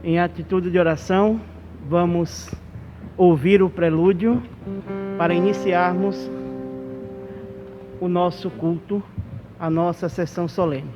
Em atitude de oração, vamos ouvir o prelúdio para iniciarmos o nosso culto, a nossa sessão solene.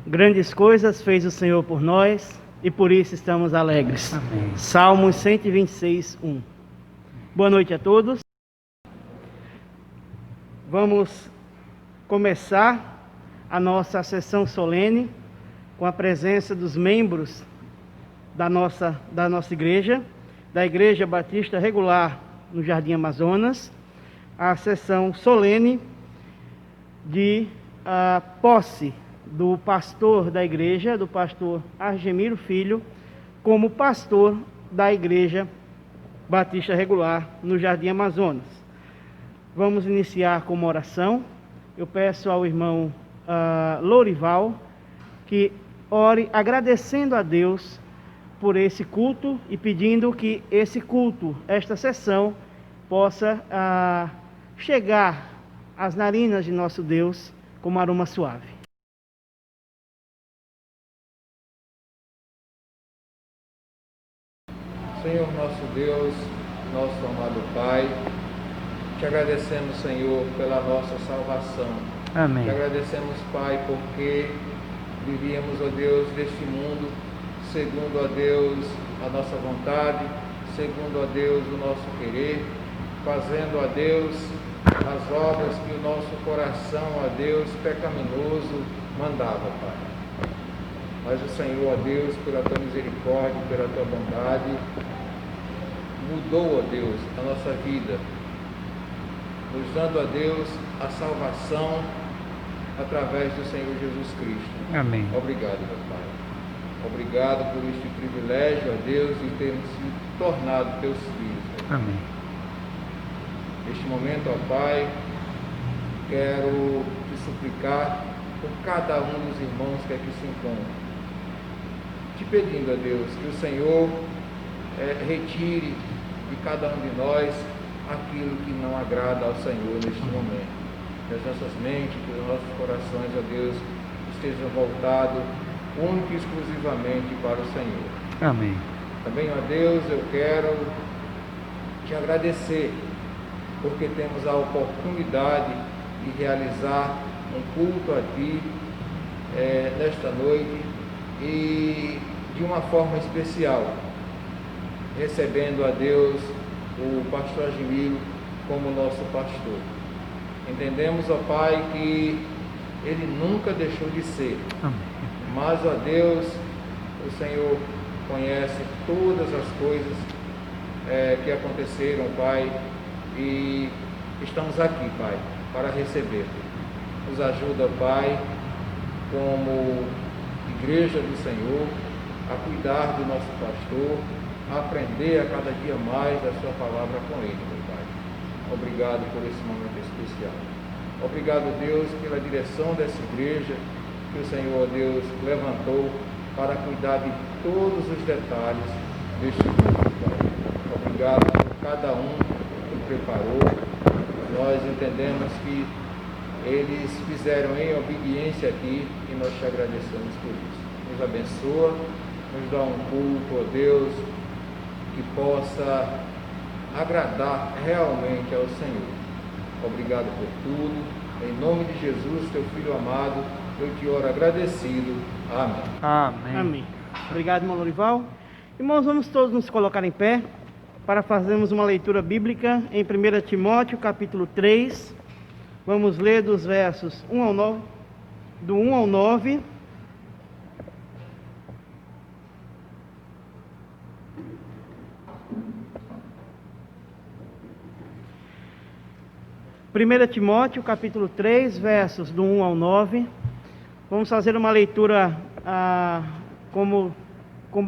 Grandes coisas fez o Senhor por nós e por isso estamos alegres. Amém. Salmos 126, 1. Boa noite a todos. Vamos começar a nossa sessão solene com a presença dos membros da nossa igreja, da Igreja Batista Regular no Jardim Amazonas, a sessão solene de posse do pastor da igreja, do pastor Argemiro Filho, como pastor da Igreja Batista Regular no Jardim Amazonas. Vamos iniciar com uma oração. Eu peço ao irmão Lourival que ore agradecendo a Deus por esse culto e pedindo que esse culto, esta sessão, possa chegar às narinas de nosso Deus como aroma suave. Senhor nosso Deus, nosso amado Pai, te agradecemos, Senhor, pela nossa salvação. Amém. Te agradecemos, Pai, porque vivíamos, ó Deus, deste mundo, segundo, ó Deus, a nossa vontade, segundo, ó Deus, o nosso querer, fazendo, ó Deus, as obras que o nosso coração, ó Deus, pecaminoso mandava, Pai. Mas o Senhor, ó Deus, pela tua misericórdia, pela tua bondade, mudou, ó Deus, a nossa vida, nos dando, ó Deus, a salvação através do Senhor Jesus Cristo. Amém. Obrigado, meu Pai. Obrigado por este privilégio, ó Deus, de termos se tornado teus filhos. Amém. Neste momento, ó Pai, quero te suplicar por cada um dos irmãos que aqui se encontram, te pedindo, ó Deus, que o Senhor retire de cada um de nós aquilo que não agrada ao Senhor neste momento. Que as nossas mentes, que os nossos corações, ó Deus, estejam voltados única e exclusivamente para o Senhor. Amém. Também, ó Deus, eu quero te agradecer porque temos a oportunidade de realizar um culto a Ti nesta noite e de uma forma especial, recebendo a Deus o pastor Argemiro como nosso pastor. Entendemos, ó Pai, que ele nunca deixou de ser. Amém. Mas, ó Deus, o Senhor conhece todas as coisas que aconteceram, Pai, e estamos aqui, Pai, para receber. Nos ajuda, Pai, como igreja do Senhor, a cuidar do nosso pastor, a aprender a cada dia mais a sua palavra com ele, meu Pai. Obrigado por esse momento especial. Obrigado, Deus, pela direção dessa igreja que o Senhor, Deus, levantou para cuidar de todos os detalhes deste grupo, Pai. Obrigado por cada um que preparou. Nós entendemos que eles fizeram em obediência a Ti e nós te agradecemos por isso. Nos abençoa, nos dá um culto, ó Deus, que possa agradar realmente ao Senhor. Obrigado por tudo. Em nome de Jesus, Teu Filho amado, eu te oro agradecido. Amém. Amém. Amém. Obrigado, irmão Lorival. Irmãos, vamos todos nos colocar em pé para fazermos uma leitura bíblica em 1 Timóteo, capítulo 3. Vamos ler dos versos 1 ao 9, do 1 ao 9. Primeira Timóteo, capítulo 3, versos do 1 ao 9. Vamos fazer uma leitura como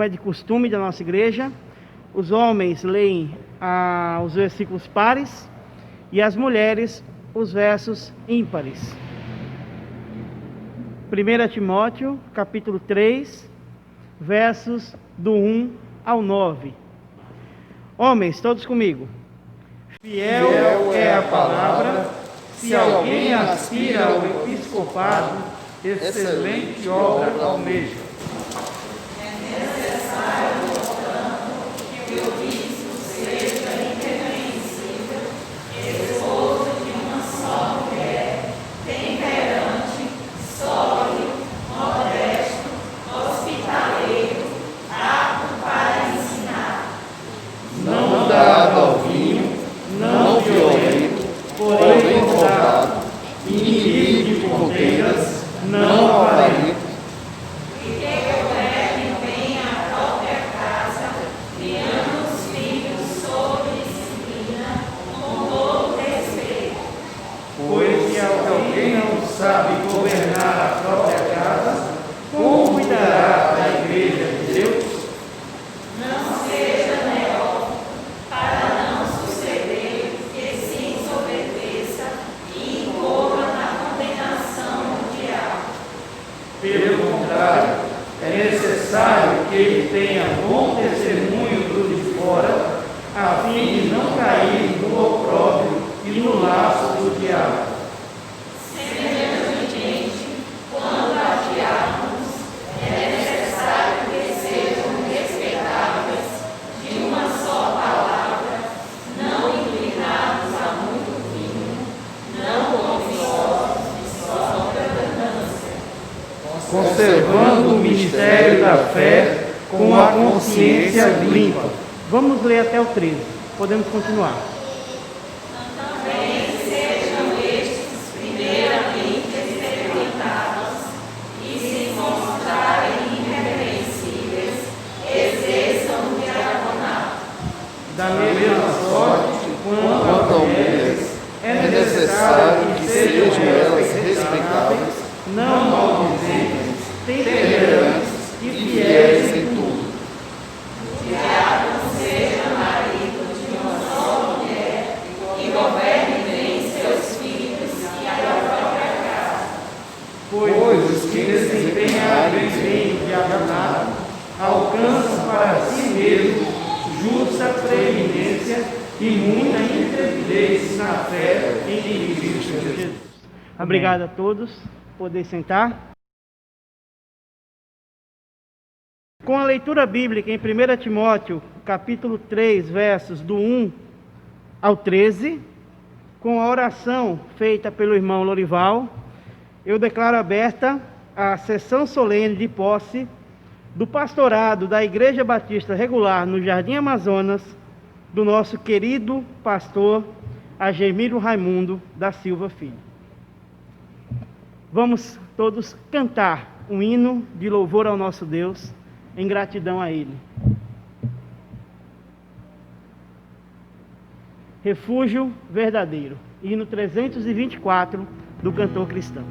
é de costume da nossa igreja. Os homens leem os versículos pares e as mulheres os versos ímpares. 1 Timóteo, capítulo 3, versos do 1 ao 9. Homens, todos comigo. Fiel é a palavra, se alguém aspira ao episcopado, excelente obra almeja. Porém roubado, inimigo de contendas, não avarento. E que o levem bem à própria casa, criando os filhos sob disciplina, com todo respeito. Pois se alguém não sabe governar a própria casa, como cuidará da igreja de Deus? Não seja neófito, para não suceder que se desobedeça e incorra na condenação mundial. Pelo contrário, é necessário que ele tenha bom testemunho do de fora, a fim de não cair no opróbrio e no laço do diabo. Semelhantemente, quando a diáconos, é necessário que sejam respeitáveis de uma só palavra, não inclinados a muito vinho, não cobiçosos de sua ganância, conservando o mistério da fé com a consciência limpa. Vamos ler até o 13. Podemos continuar. Também sejam estes primeiramente experimentados e se mostrarem irrepreensíveis, exerçam o diaconato. Da mesma sorte, quanto a mulheres, é necessário que sejam elas respeitáveis, não maldizentes, temperantes e fiéis em tudo. O diácono seja marido de uma só mulher e governe bem seus filhos e a própria casa. Pois os que desempenharem bem o diaconato alcançam para si mesmos justa preeminência e muita intrepidez na fé em Cristo Jesus. Obrigado a todos. Poder sentar. Com a leitura bíblica em 1 Timóteo, capítulo 3, versos do 1 ao 13, com a oração feita pelo irmão Lorival, eu declaro aberta a sessão solene de posse do pastorado da Igreja Batista Regular no Jardim Amazonas, do nosso querido pastor Agemiro Raimundo da Silva Filho. Vamos todos cantar um hino de louvor ao nosso Deus, em gratidão a Ele. Refúgio Verdadeiro, hino 324 do cantor cristão.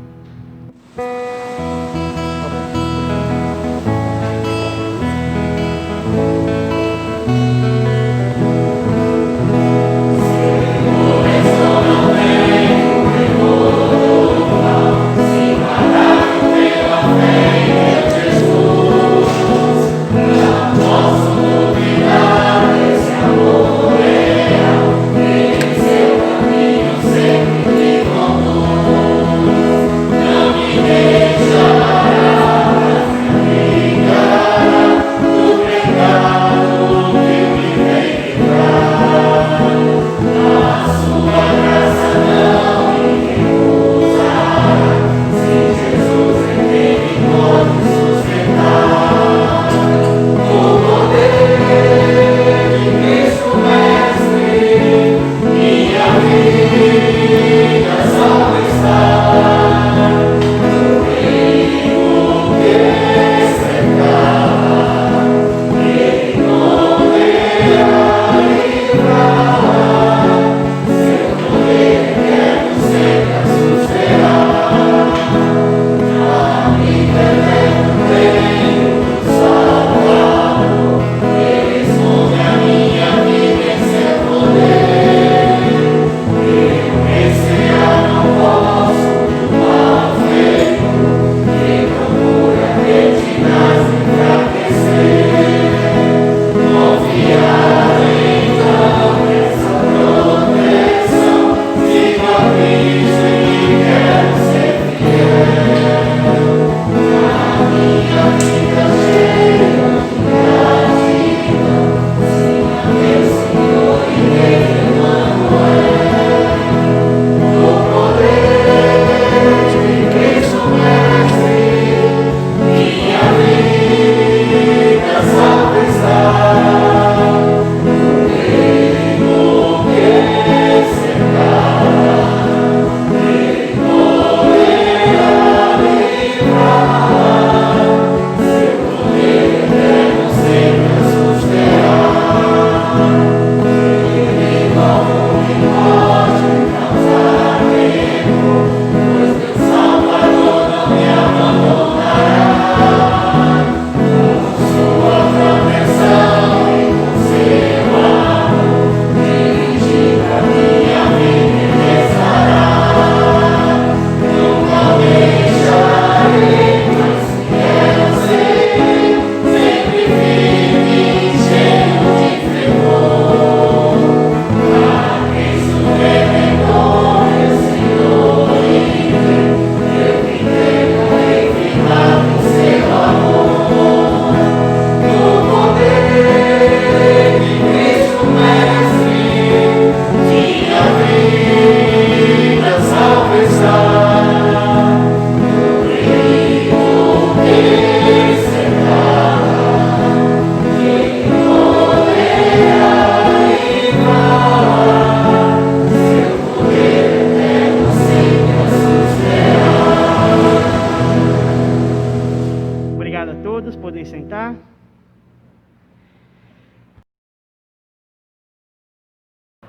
todos, podem sentar.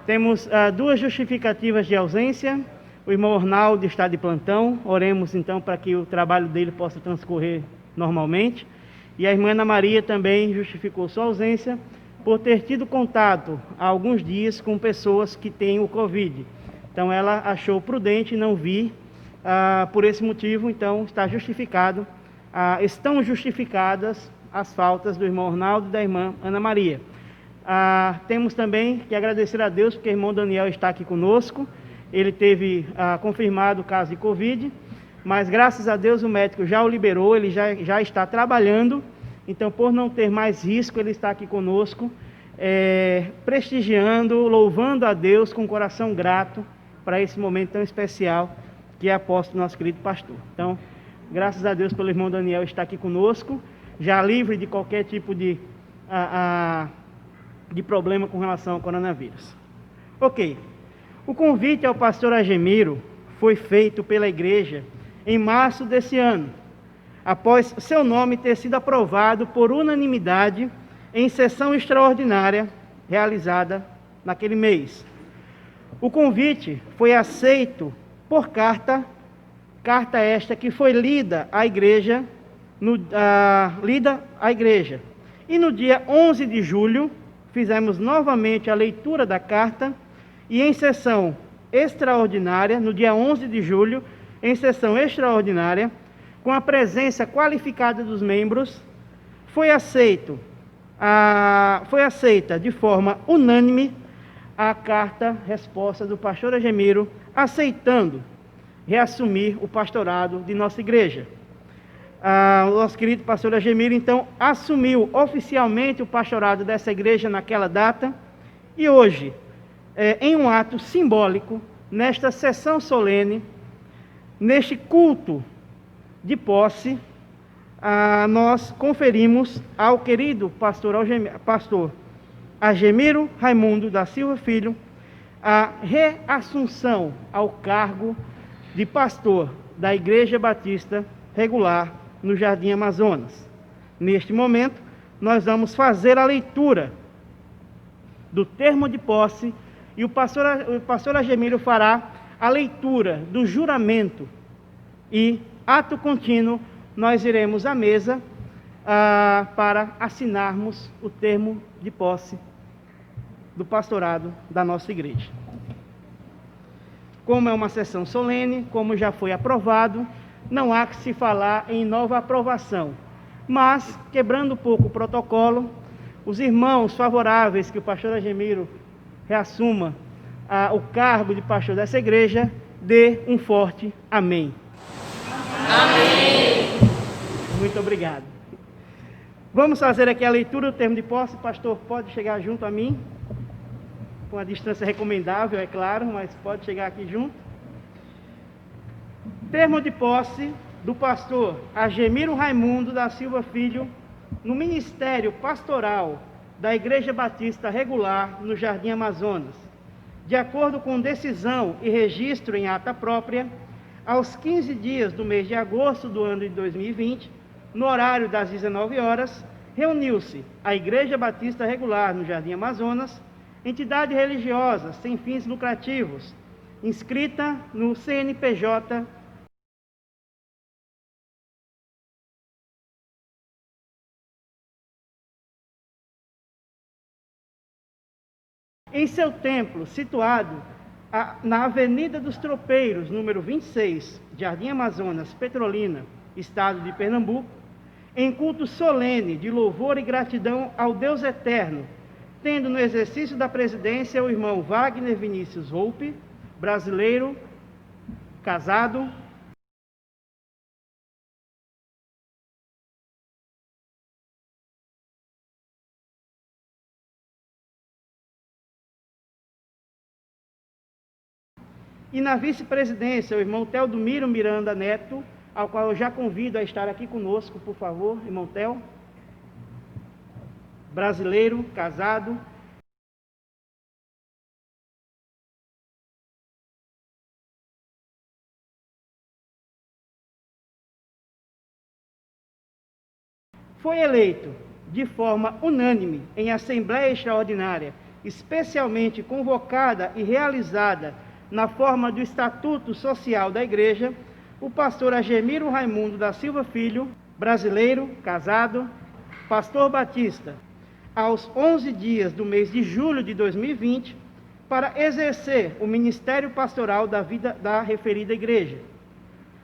Temos duas justificativas de ausência. O irmão Ornaldo está de plantão. Oremos então para que o trabalho dele possa transcorrer normalmente. E a irmã Ana Maria também justificou sua ausência por ter tido contato há alguns dias com pessoas que têm o Covid. Então ela achou prudente não vir por esse motivo, então está justificado. Estão justificadas as faltas do irmão Ornaldo e da irmã Ana Maria. Temos também que agradecer a Deus porque o irmão Daniel está aqui conosco. Ele teve confirmado o caso de Covid, mas graças a Deus o médico já o liberou, ele já está trabalhando. Então, por não ter mais risco, ele está aqui conosco, prestigiando, louvando a Deus com um coração grato para esse momento tão especial que é aposto nosso querido pastor. Então, graças a Deus pelo irmão Daniel estar aqui conosco, já livre de qualquer tipo de problema com relação ao coronavírus. Ok. O convite ao pastor Agemiro foi feito pela igreja em março desse ano, após seu nome ter sido aprovado por unanimidade em sessão extraordinária realizada naquele mês. O convite foi aceito por carta esta que foi lida à igreja, e no dia 11 de julho fizemos novamente a leitura da carta e em sessão extraordinária, no dia 11 de julho, em sessão extraordinária, com a presença qualificada dos membros, foi aceita de forma unânime a carta-resposta do pastor Agemiro, aceitando reassumir o pastorado de nossa igreja. O nosso querido pastor Agemiro, então, assumiu oficialmente o pastorado dessa igreja naquela data, e hoje, em um ato simbólico, nesta sessão solene, neste culto de posse, nós conferimos ao querido pastor Agemiro Raimundo da Silva Filho a reassunção ao cargo de pastor da Igreja Batista Regular no Jardim Amazonas. Neste momento, nós vamos fazer a leitura do termo de posse e o pastor Agemiro fará a leitura do juramento e, ato contínuo, nós iremos à mesa para assinarmos o termo de posse do pastorado da nossa igreja. Como é uma sessão solene, como já foi aprovado, não há que se falar em nova aprovação. Mas, quebrando um pouco o protocolo, os irmãos favoráveis que o pastor Agemiro reassuma o cargo de pastor dessa igreja, dê um forte amém. Amém. Muito obrigado. Vamos fazer aqui a leitura do termo de posse. Pastor, pode chegar junto a mim, com a distância recomendável, é claro, mas pode chegar aqui junto. Termo de posse do pastor Agemiro Raimundo da Silva Filho, no ministério pastoral da Igreja Batista Regular no Jardim Amazonas, de acordo com decisão e registro em ata própria, aos 15 dias do mês de agosto do ano de 2020, no horário das 19 horas, reuniu-se a Igreja Batista Regular no Jardim Amazonas, entidade religiosa sem fins lucrativos, inscrita no CNPJ em seu templo, situado na Avenida dos Tropeiros, número 26, Jardim Amazonas, Petrolina, Estado de Pernambuco, em culto solene de louvor e gratidão ao Deus Eterno, tendo no exercício da presidência o irmão Wagner Vinícius Volpe, brasileiro, casado, e na vice-presidência o irmão Teodomiro Miranda Neto, ao qual eu já convido a estar aqui conosco, por favor, irmão Tel, brasileiro, casado. foi eleito de forma unânime em Assembleia Extraordinária, especialmente convocada e realizada na forma do Estatuto Social da Igreja, o pastor Agemiro Raimundo da Silva Filho, brasileiro, casado, pastor batista, aos 11 dias do mês de julho de 2020, para exercer o ministério pastoral da vida da referida igreja.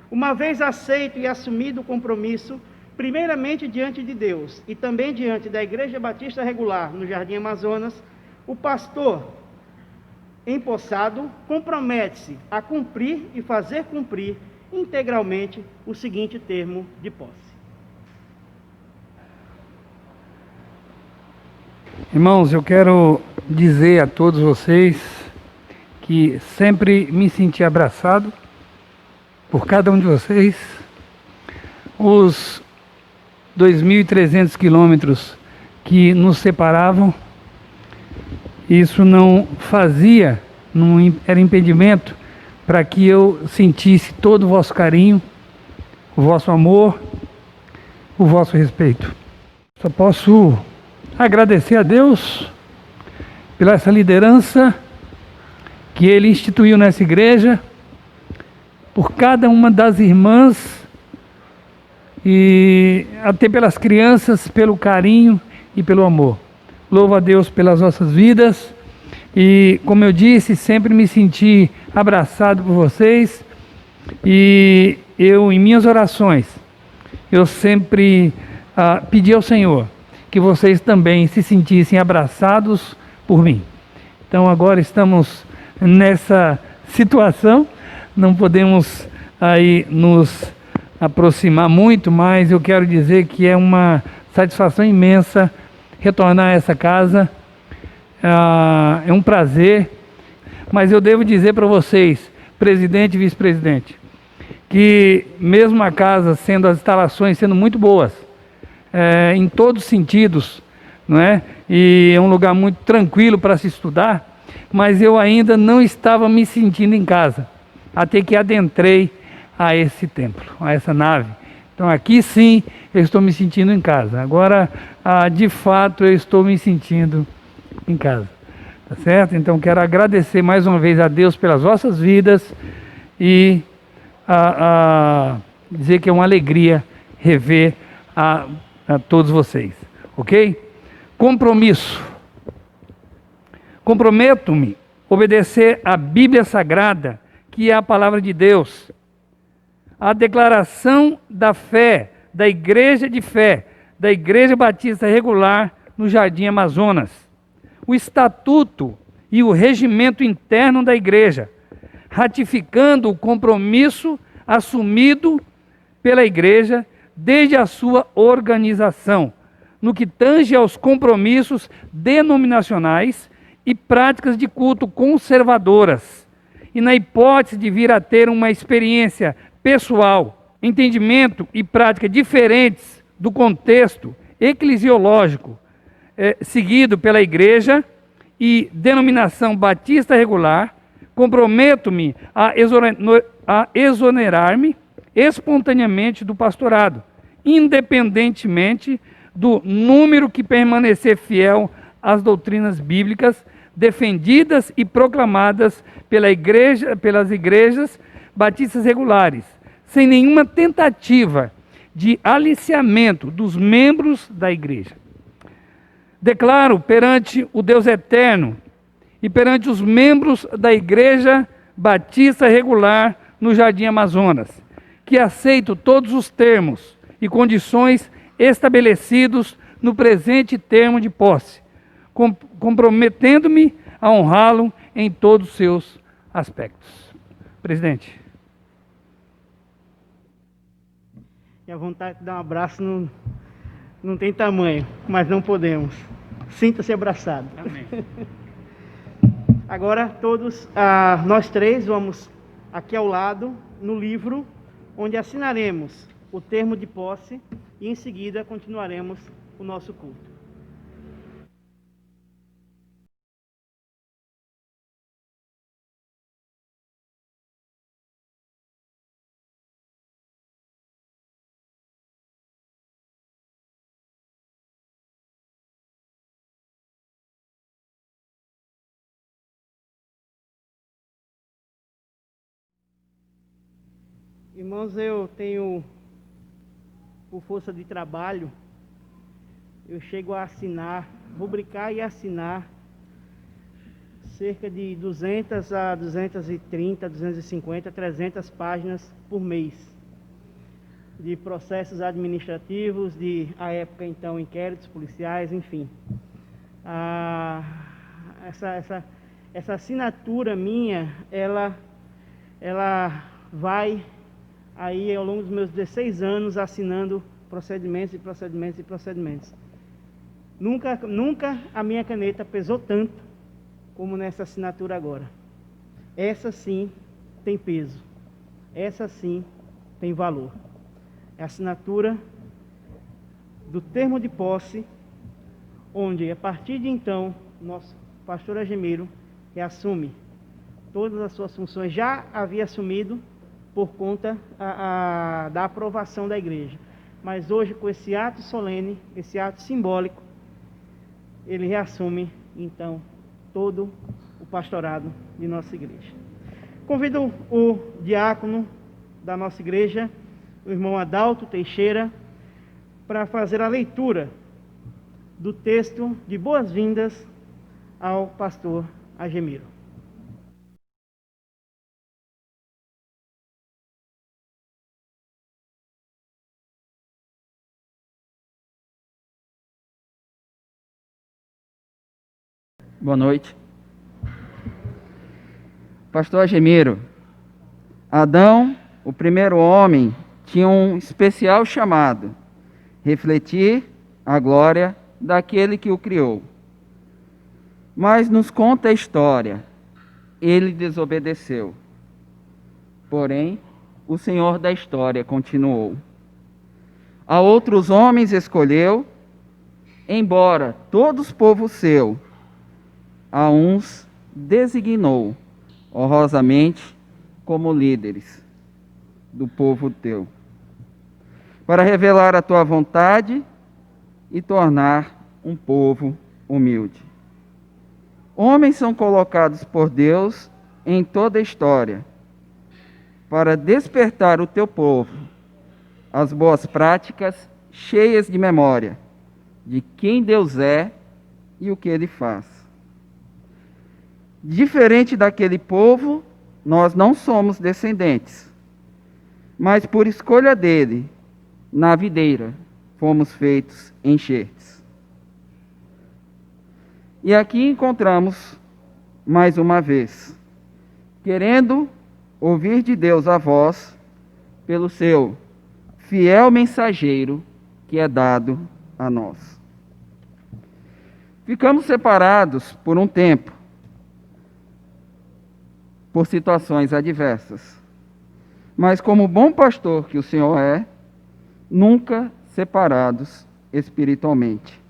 Uma vez aceito e assumido o compromisso, primeiramente diante de Deus e também diante da Igreja Batista Regular no Jardim Amazonas, o pastor empossado compromete-se a cumprir e fazer cumprir integralmente o seguinte termo de posse. Irmãos, eu quero dizer a todos vocês que sempre me senti abraçado por cada um de vocês. Os 2.300 quilômetros que nos separavam, isso não fazia, não era impedimento para que eu sentisse todo o vosso carinho, o vosso amor, o vosso respeito. Só posso agradecer a Deus pela essa liderança que Ele instituiu nessa igreja, por cada uma das irmãs e até pelas crianças, pelo carinho e pelo amor. Louvo a Deus pelas nossas vidas e, como eu disse, sempre me senti abraçado por vocês e eu, em minhas orações, eu sempre pedi ao Senhor que vocês também se sentissem abraçados por mim. Então agora estamos nessa situação, não podemos aí nos aproximar muito, mas eu quero dizer que é uma satisfação imensa retornar a essa casa, é um prazer, mas eu devo dizer para vocês, presidente e vice-presidente, que mesmo a casa sendo, as instalações sendo muito boas, em todos os sentidos, não é? E é um lugar muito tranquilo para se estudar, mas eu ainda não estava me sentindo em casa, até que adentrei a esse templo, a essa nave. Então aqui sim eu estou me sentindo em casa. Agora, de fato, eu estou me sentindo em casa. Tá certo? Então quero agradecer mais uma vez a Deus pelas vossas vidas e dizer que é uma alegria rever a todos vocês. Ok? Compromisso. Comprometo-me a obedecer a Bíblia Sagrada, que é a palavra de Deus, a declaração da fé, da Igreja de Fé, da Igreja Batista Regular no Jardim Amazonas, o estatuto e o regimento interno da Igreja, ratificando o compromisso assumido pela Igreja desde a sua organização, no que tange aos compromissos denominacionais e práticas de culto conservadoras, e na hipótese de vir a ter uma experiência pessoal, entendimento e prática diferentes do contexto eclesiológico seguido pela Igreja e denominação batista regular, comprometo-me a exonerar-me espontaneamente do pastorado, independentemente do número que permanecer fiel às doutrinas bíblicas defendidas e proclamadas pelas igrejas batistas regulares, sem nenhuma tentativa de aliciamento dos membros da igreja. Declaro perante o Deus eterno e perante os membros da Igreja Batista Regular no Jardim Amazonas, que aceito todos os termos e condições estabelecidos no presente termo de posse, comprometendo-me a honrá-lo em todos os seus aspectos. Presidente. E a vontade de dar um abraço não tem tamanho, mas não podemos. Sinta-se abraçado. Amém. Agora todos, nós três vamos aqui ao lado, no livro, onde assinaremos o termo de posse e em seguida continuaremos o nosso culto. Irmãos, eu tenho, por força de trabalho, eu chego a assinar, rubricar e assinar cerca de 200 a 230, 250, 300 páginas por mês de processos administrativos, à época então inquéritos policiais, enfim. Essa assinatura minha, ela vai aí ao longo dos meus 16 anos assinando procedimentos e procedimentos e procedimentos. Nunca a minha caneta pesou tanto como nessa assinatura agora. Essa sim tem peso. Essa sim tem valor. É a assinatura do termo de posse, onde a partir de então, nosso pastor Agemiro reassume todas as suas funções. Já havia assumido por conta da aprovação da igreja. Mas hoje, com esse ato solene, esse ato simbólico, ele reassume, então, todo o pastorado de nossa igreja. Convido o diácono da nossa igreja, o irmão Adalto Teixeira, para fazer a leitura do texto de boas-vindas ao pastor Agemiro. Boa noite. Pastor Agemiro, Adão, o primeiro homem, tinha um especial chamado: refletir a glória daquele que o criou. Mas nos conta a história, ele desobedeceu. Porém, o Senhor da história continuou. A outros homens escolheu, embora todos povo seu, a uns designou honrosamente como líderes do povo teu, para revelar a tua vontade e tornar um povo humilde. Homens são colocados por Deus em toda a história, para despertar o teu povo às boas práticas cheias de memória de quem Deus é e o que Ele faz. Diferente daquele povo, nós não somos descendentes, mas por escolha dele, na videira, fomos feitos enxertos. E aqui encontramos, mais uma vez, querendo ouvir de Deus a voz, pelo seu fiel mensageiro que é dado a nós. Ficamos separados por um tempo, por situações adversas. Mas como bom pastor que o Senhor é, nunca separados espiritualmente.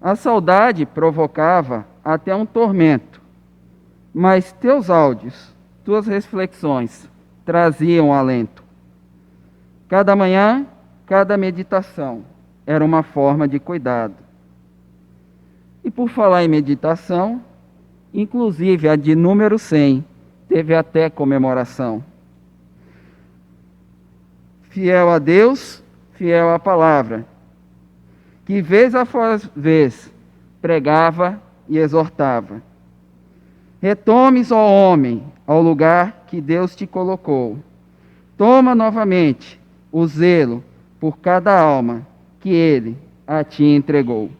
A saudade provocava até um tormento, mas teus áudios, tuas reflexões traziam alento. Cada manhã, cada meditação era uma forma de cuidado. E por falar em meditação, inclusive a de número 100 teve até comemoração. Fiel a Deus, fiel à palavra, que vez após vez pregava e exortava. Retomes, ó homem, ao lugar que Deus te colocou. Toma novamente o zelo por cada alma que Ele a ti entregou.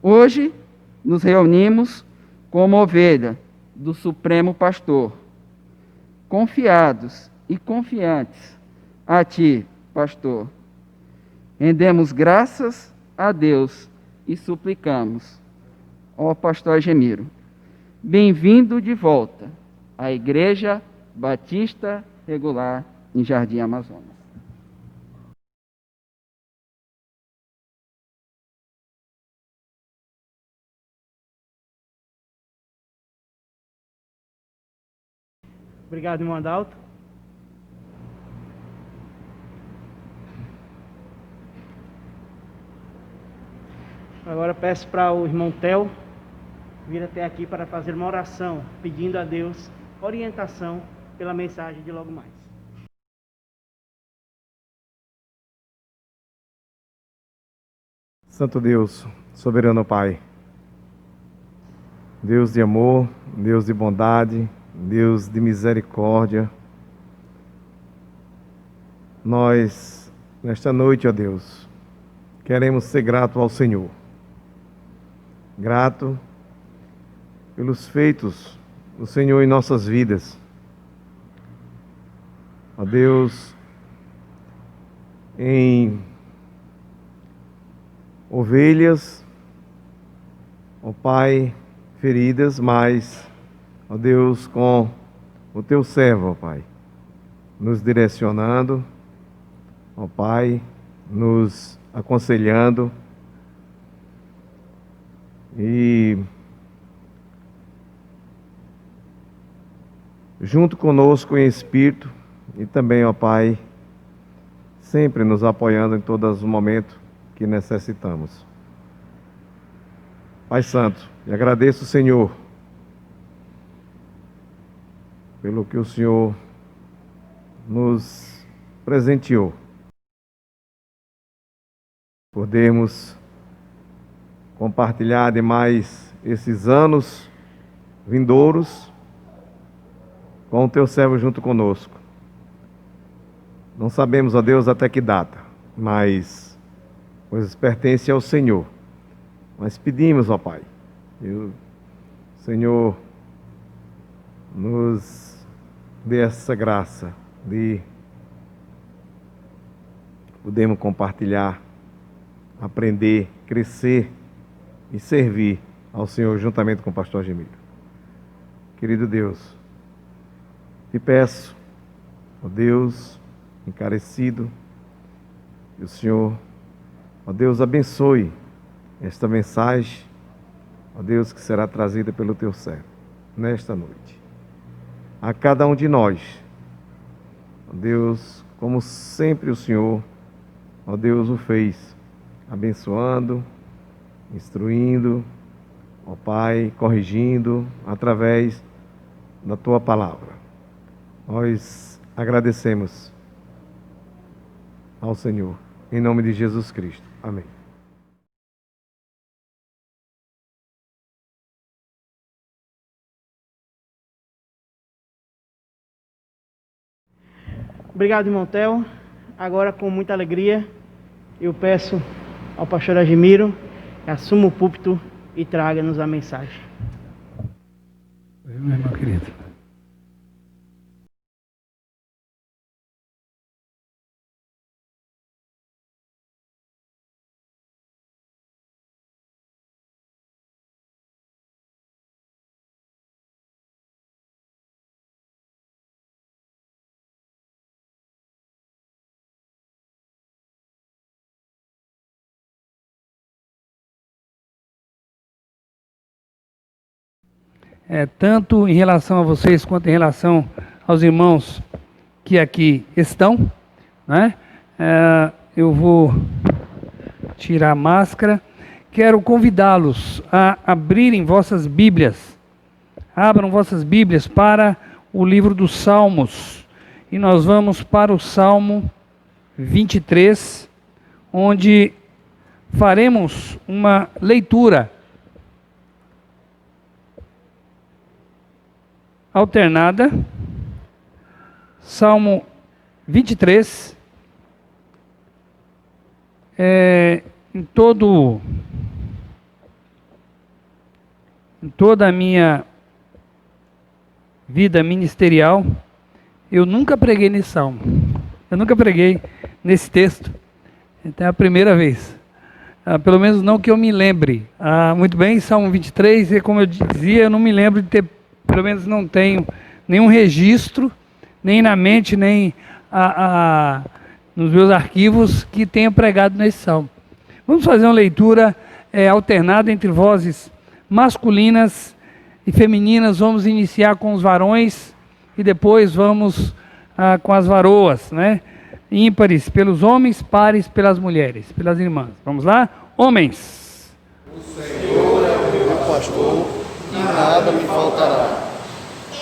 Hoje nos reunimos como ovelha do Supremo Pastor, confiados e confiantes a ti, pastor. Rendemos graças a Deus e suplicamos, ó pastor Agemiro, bem-vindo de volta à Igreja Batista Regular em Jardim Amazonas. Obrigado, irmão Adalto. Agora peço para o irmão Theo vir até aqui para fazer uma oração, pedindo a Deus orientação pela mensagem de logo mais. Santo Deus, soberano Pai, Deus de amor, Deus de bondade, Deus de misericórdia, nós, nesta noite, ó Deus, queremos ser grato ao Senhor. Grato pelos feitos do Senhor em nossas vidas. Ó Deus, em ovelhas, ó Pai, feridas, mas, ó Deus, com o Teu servo, ó Pai, nos direcionando, ó Pai, nos aconselhando e junto conosco em espírito e também, ó Pai, sempre nos apoiando em todos os momentos que necessitamos. Pai Santo, e agradeço, Senhor, pelo que o Senhor nos presenteou. Podemos compartilhar demais esses anos vindouros com o Teu servo junto conosco. Não sabemos, ó Deus, até que data, mas coisas pertencem ao Senhor. Mas pedimos, ó Pai, que o Senhor nos dê essa graça de podermos compartilhar, aprender, crescer e servir ao Senhor juntamente com o pastor Gemiro. Querido Deus, te peço, ó Deus, encarecido, que o Senhor, ó Deus, abençoe esta mensagem, ó Deus, que será trazida pelo Teu servo nesta noite. A cada um de nós, ó Deus, como sempre o Senhor, ó Deus, o fez, abençoando, instruindo, ó Pai, corrigindo, através da Tua palavra. Nós agradecemos ao Senhor, em nome de Jesus Cristo. Amém. Obrigado, irmão Theo. Agora, com muita alegria, eu peço ao pastor Admiro que assuma o púlpito e traga-nos a mensagem. Meu irmão querido. Tanto em relação a vocês quanto em relação aos irmãos que aqui estão, né? Eu vou tirar a máscara. Quero convidá-los a abrirem vossas Bíblias. Abram vossas Bíblias para o livro dos Salmos. E nós vamos para o Salmo 23, onde faremos uma leitura alternada. Salmo 23, em toda a minha vida ministerial, eu nunca preguei nesse salmo. Eu nunca preguei nesse texto. Então é a primeira vez. Pelo menos não que eu me lembre. Muito bem, Salmo 23, e como eu dizia, eu não me lembro de ter, pelo menos não tenho nenhum registro, nem na mente, nem nos meus arquivos, que tenha pregado nesse salmo. Vamos fazer uma leitura alternada entre vozes masculinas e femininas. Vamos iniciar com os varões e depois vamos com as varoas, né? Ímpares pelos homens, pares pelas mulheres, pelas irmãs. Vamos lá? Homens. O Senhor é o meu pastor e nada me faltará.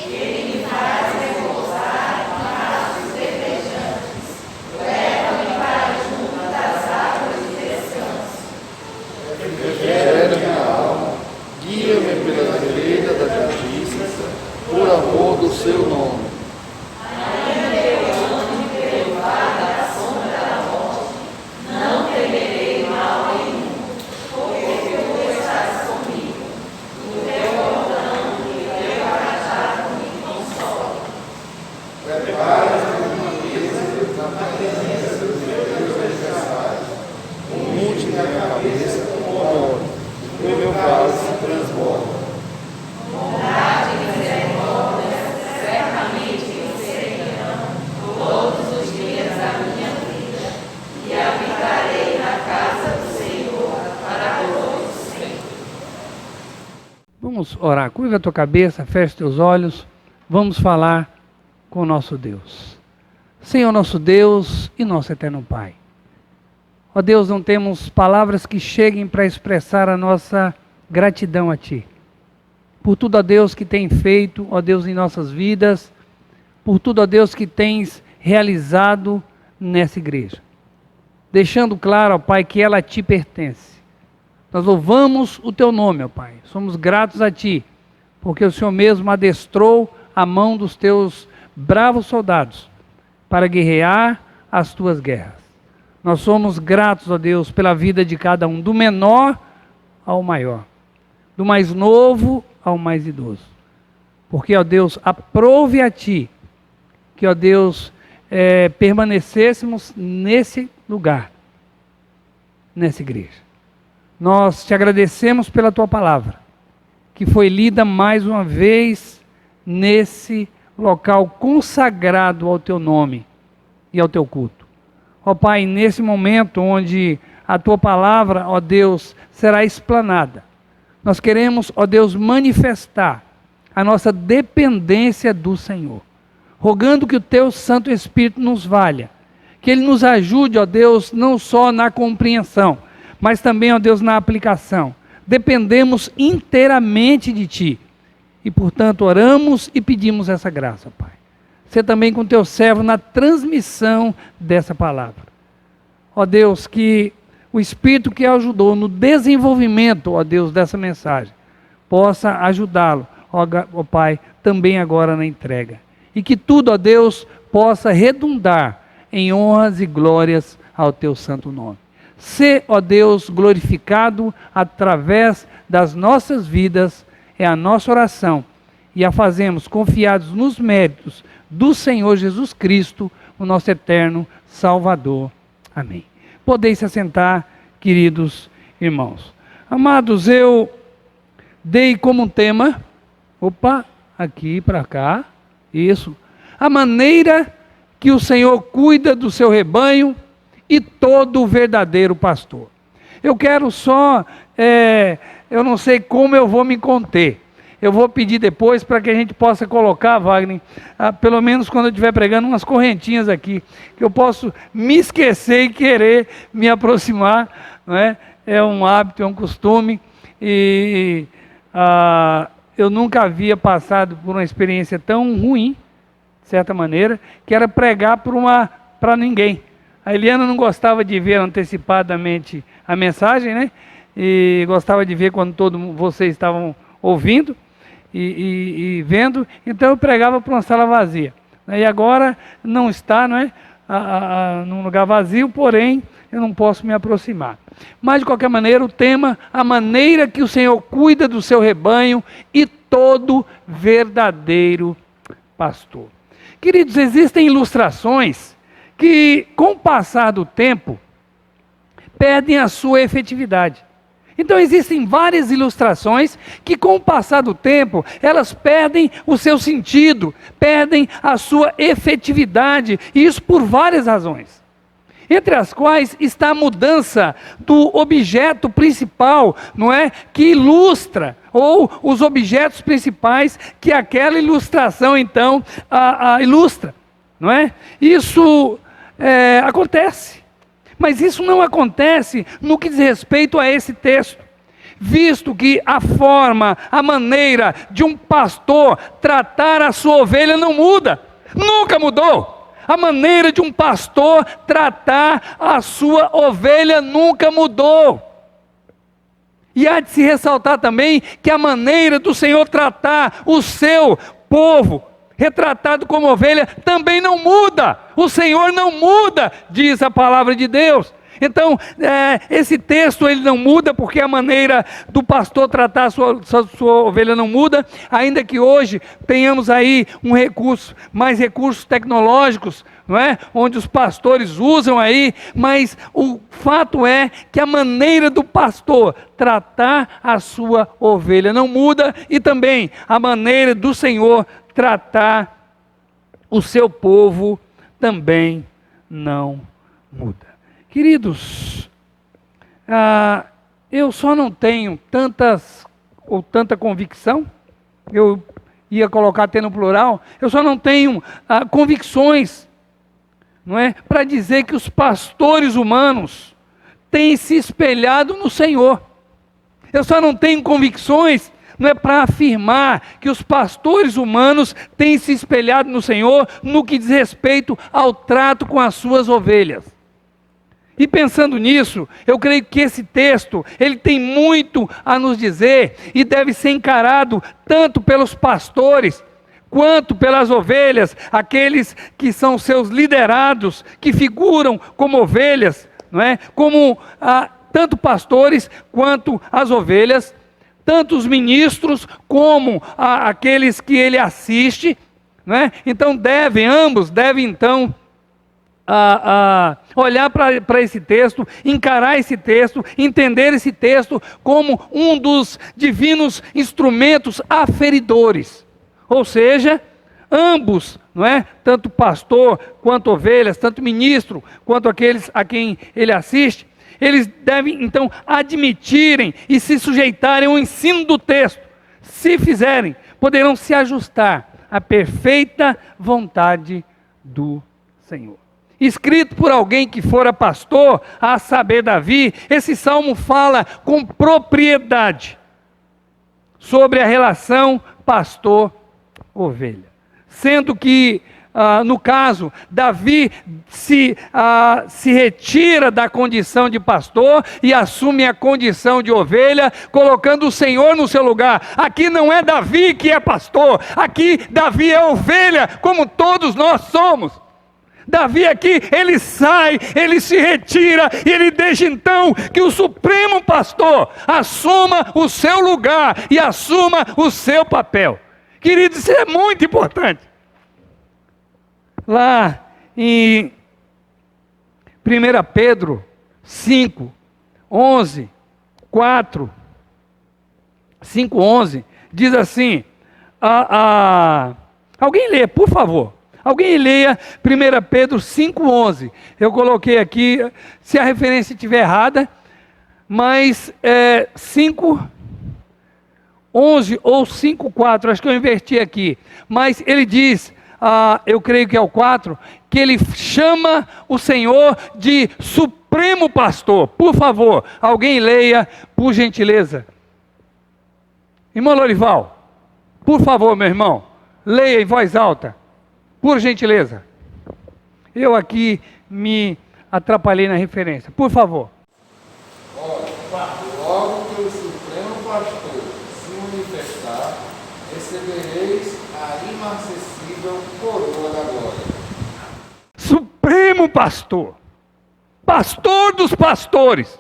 Ele me faz repousar Vamos orar. Curva a tua cabeça, fecha teus olhos. Vamos falar com o nosso Deus. Senhor nosso Deus e nosso eterno Pai. Ó Deus, não temos palavras que cheguem para expressar a nossa gratidão a Ti. Por tudo, ó Deus, que tem feito, ó Deus, em nossas vidas. Por tudo, ó Deus, que tens realizado nessa igreja. Deixando claro, ó Pai, que ela Te pertence. Nós louvamos o Teu nome, ó Pai. Somos gratos a Ti, porque o Senhor mesmo adestrou a mão dos Teus bravos soldados para guerrear as Tuas guerras. Nós somos gratos, ó Deus, pela vida de cada um, do menor ao maior, do mais novo ao mais idoso. Porque, ó Deus, aprove a Ti que, ó Deus, permanecêssemos nesse lugar, nessa igreja. Nós Te agradecemos pela Tua palavra, que foi lida mais uma vez nesse local consagrado ao Teu nome e ao Teu culto. Ó Pai, nesse momento onde a Tua palavra, ó Deus, será explanada, nós queremos, ó Deus, manifestar a nossa dependência do Senhor, rogando que o Teu Santo Espírito nos valha, que Ele nos ajude, ó Deus, não só na compreensão, mas também, ó Deus, na aplicação. Dependemos inteiramente de Ti e, portanto, oramos e pedimos essa graça, Pai. Ser também com Teu servo na transmissão dessa palavra. Ó Deus, que o Espírito que ajudou no desenvolvimento, ó Deus, dessa mensagem, possa ajudá-lo, ó Pai, também agora na entrega. E que tudo, ó Deus, possa redundar em honras e glórias ao Teu santo nome. Sê, ó Deus, glorificado através das nossas vidas, é a nossa oração, e a fazemos confiados nos méritos do Senhor Jesus Cristo, o nosso eterno Salvador. Amém. Podeis se assentar, queridos irmãos. Amados, eu dei como tema, aqui para cá, isso, a maneira que o Senhor cuida do seu rebanho e todo o verdadeiro pastor. Eu quero só, eu não sei como eu vou me conter. Eu vou pedir depois para que a gente possa colocar, Wagner, pelo menos quando eu estiver pregando, umas correntinhas aqui, que eu posso me esquecer e querer me aproximar, não é? É um hábito, é um costume, e eu nunca havia passado por uma experiência tão ruim, de certa maneira, que era pregar para ninguém. A Eliana não gostava de ver antecipadamente a mensagem, né? E gostava de ver quando vocês estavam ouvindo e vendo, então eu pregava para uma sala vazia. E agora não está, não é? Num lugar vazio, porém eu não posso me aproximar. Mas de qualquer maneira, o tema, a maneira que o Senhor cuida do seu rebanho e todo verdadeiro pastor. Queridos, existem ilustrações que, com o passar do tempo, perdem a sua efetividade. Então existem várias ilustrações que, com o passar do tempo, elas perdem o seu sentido, perdem a sua efetividade, e isso por várias razões. Entre as quais está a mudança do objeto principal, não é? Que ilustra, ou os objetos principais que aquela ilustração, então, ilustra, não é? Isso acontece. Mas isso não acontece no que diz respeito a esse texto, visto que a forma, a maneira de um pastor tratar a sua ovelha não muda, nunca mudou. A maneira de um pastor tratar a sua ovelha nunca mudou. E há de se ressaltar também que a maneira do Senhor tratar o seu povo, retratado como ovelha, também não muda. O Senhor não muda, diz a palavra de Deus. Então, esse texto ele não muda, porque a maneira do pastor tratar a sua ovelha não muda, ainda que hoje tenhamos aí mais recursos tecnológicos, não é? Onde os pastores usam aí, mas o fato é que a maneira do pastor tratar a sua ovelha não muda, e também a maneira do Senhor tratar o seu povo também não muda. Queridos, eu só não tenho tantas ou tanta convicção, eu ia colocar até no plural, eu só não tenho convicções, não é, para dizer que os pastores humanos têm se espelhado no Senhor. Eu só não tenho convicções, não é para afirmar que os pastores humanos têm se espelhado no Senhor no que diz respeito ao trato com as suas ovelhas. E pensando nisso, eu creio que esse texto, ele tem muito a nos dizer e deve ser encarado tanto pelos pastores, quanto pelas ovelhas, aqueles que são seus liderados, que figuram como ovelhas, não é? Como tanto pastores quanto as ovelhas, tanto os ministros como aqueles que ele assiste, não é? Então ambos devem então olhar para esse texto, encarar esse texto, entender esse texto como um dos divinos instrumentos aferidores. Ou seja, ambos, não é? Tanto pastor quanto ovelhas, tanto ministro quanto aqueles a quem ele assiste, eles devem então admitirem e se sujeitarem ao ensino do texto. Se fizerem, poderão se ajustar à perfeita vontade do Senhor. Escrito por alguém que fora pastor, a saber Davi, esse salmo fala com propriedade sobre a relação pastor-ovelha. Sendo que, no caso, Davi se retira da condição de pastor e assume a condição de ovelha, colocando o Senhor no seu lugar. Aqui não é Davi que é pastor, aqui Davi é ovelha, como todos nós somos. Davi aqui, ele sai, ele se retira, e ele deixa então que o supremo pastor assuma o seu lugar e assuma o seu papel. Queridos, isso é muito importante. Lá em 1 Pedro 5, 11, 5:11, diz assim, alguém lê, por favor. Alguém leia 1 Pedro 5,11. Eu coloquei aqui, se a referência estiver errada, mas 5,11 ou 5,4, acho que eu inverti aqui. Mas ele diz, eu creio que é o 4, que ele chama o Senhor de Supremo Pastor. Por favor, alguém leia, por gentileza. Irmão Lorival, por favor, meu irmão, leia em voz alta. Por gentileza. Eu aqui me atrapalhei na referência. Por favor. Logo que o Supremo Pastor se manifestar, recebereis a inacessível coroa da glória. Supremo Pastor. Pastor dos pastores.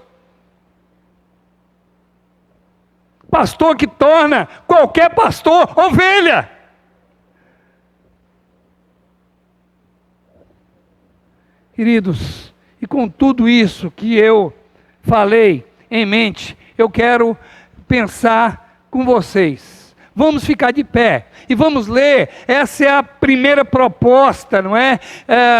Pastor que torna qualquer pastor ovelha. Queridos, e com tudo isso que eu falei em mente, eu quero pensar com vocês. Vamos ficar de pé e vamos ler. Essa é a primeira proposta, não é?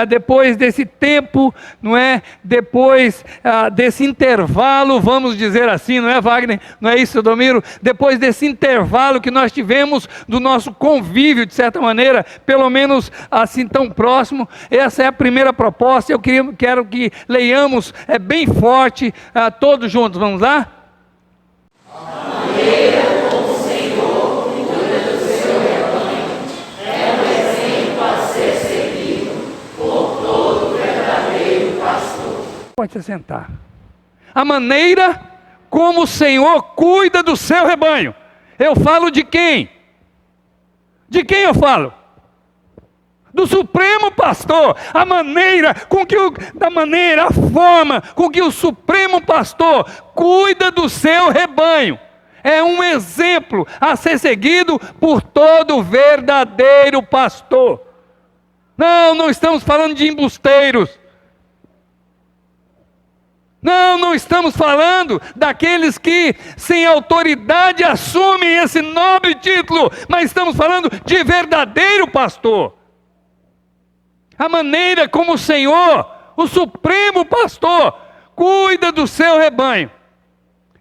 Depois desse tempo, não é? Depois desse intervalo, vamos dizer assim, não é, Wagner? Não é isso, Domiro? Depois desse intervalo que nós tivemos do nosso convívio, de certa maneira, pelo menos assim tão próximo, essa é a primeira proposta. Eu quero que leiamos bem forte, todos juntos. Vamos lá? Amém. Pode se sentar. A maneira como o Senhor cuida do seu rebanho. Eu falo de quem? De quem eu falo? Do Supremo Pastor. A forma com que o Supremo Pastor cuida do seu rebanho. É um exemplo a ser seguido por todo verdadeiro pastor. Não estamos falando de embusteiros. Não estamos falando daqueles que sem autoridade assumem esse nobre título, mas estamos falando de verdadeiro pastor. A maneira como o Senhor, o Supremo Pastor, cuida do seu rebanho,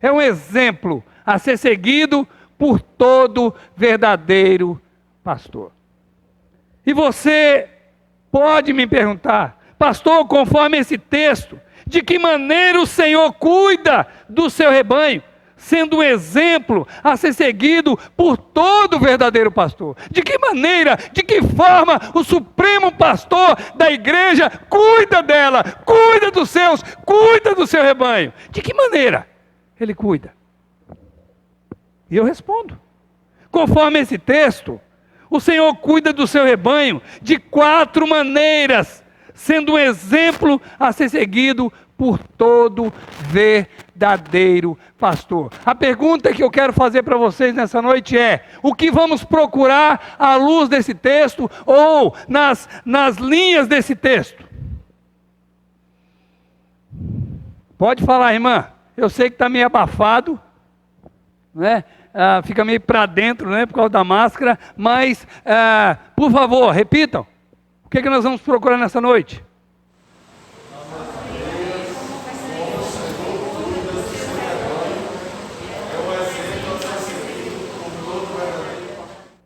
é um exemplo a ser seguido por todo verdadeiro pastor. E você pode me perguntar, pastor, conforme esse texto, de que maneira o Senhor cuida do seu rebanho, sendo um exemplo a ser seguido por todo verdadeiro pastor? De que maneira, de que forma o supremo pastor da igreja cuida dela, cuida dos seus, cuida do seu rebanho? De que maneira ele cuida? E eu respondo, conforme esse texto, o Senhor cuida do seu rebanho de 4 maneiras, sendo um exemplo a ser seguido por todo verdadeiro pastor. A pergunta que eu quero fazer para vocês nessa noite é: o que vamos procurar à luz desse texto ou nas linhas desse texto? Pode falar, irmã. Eu sei que está meio abafado, né? Fica meio para dentro, né, por causa da máscara, mas, por favor, repitam. O que nós vamos procurar nessa noite?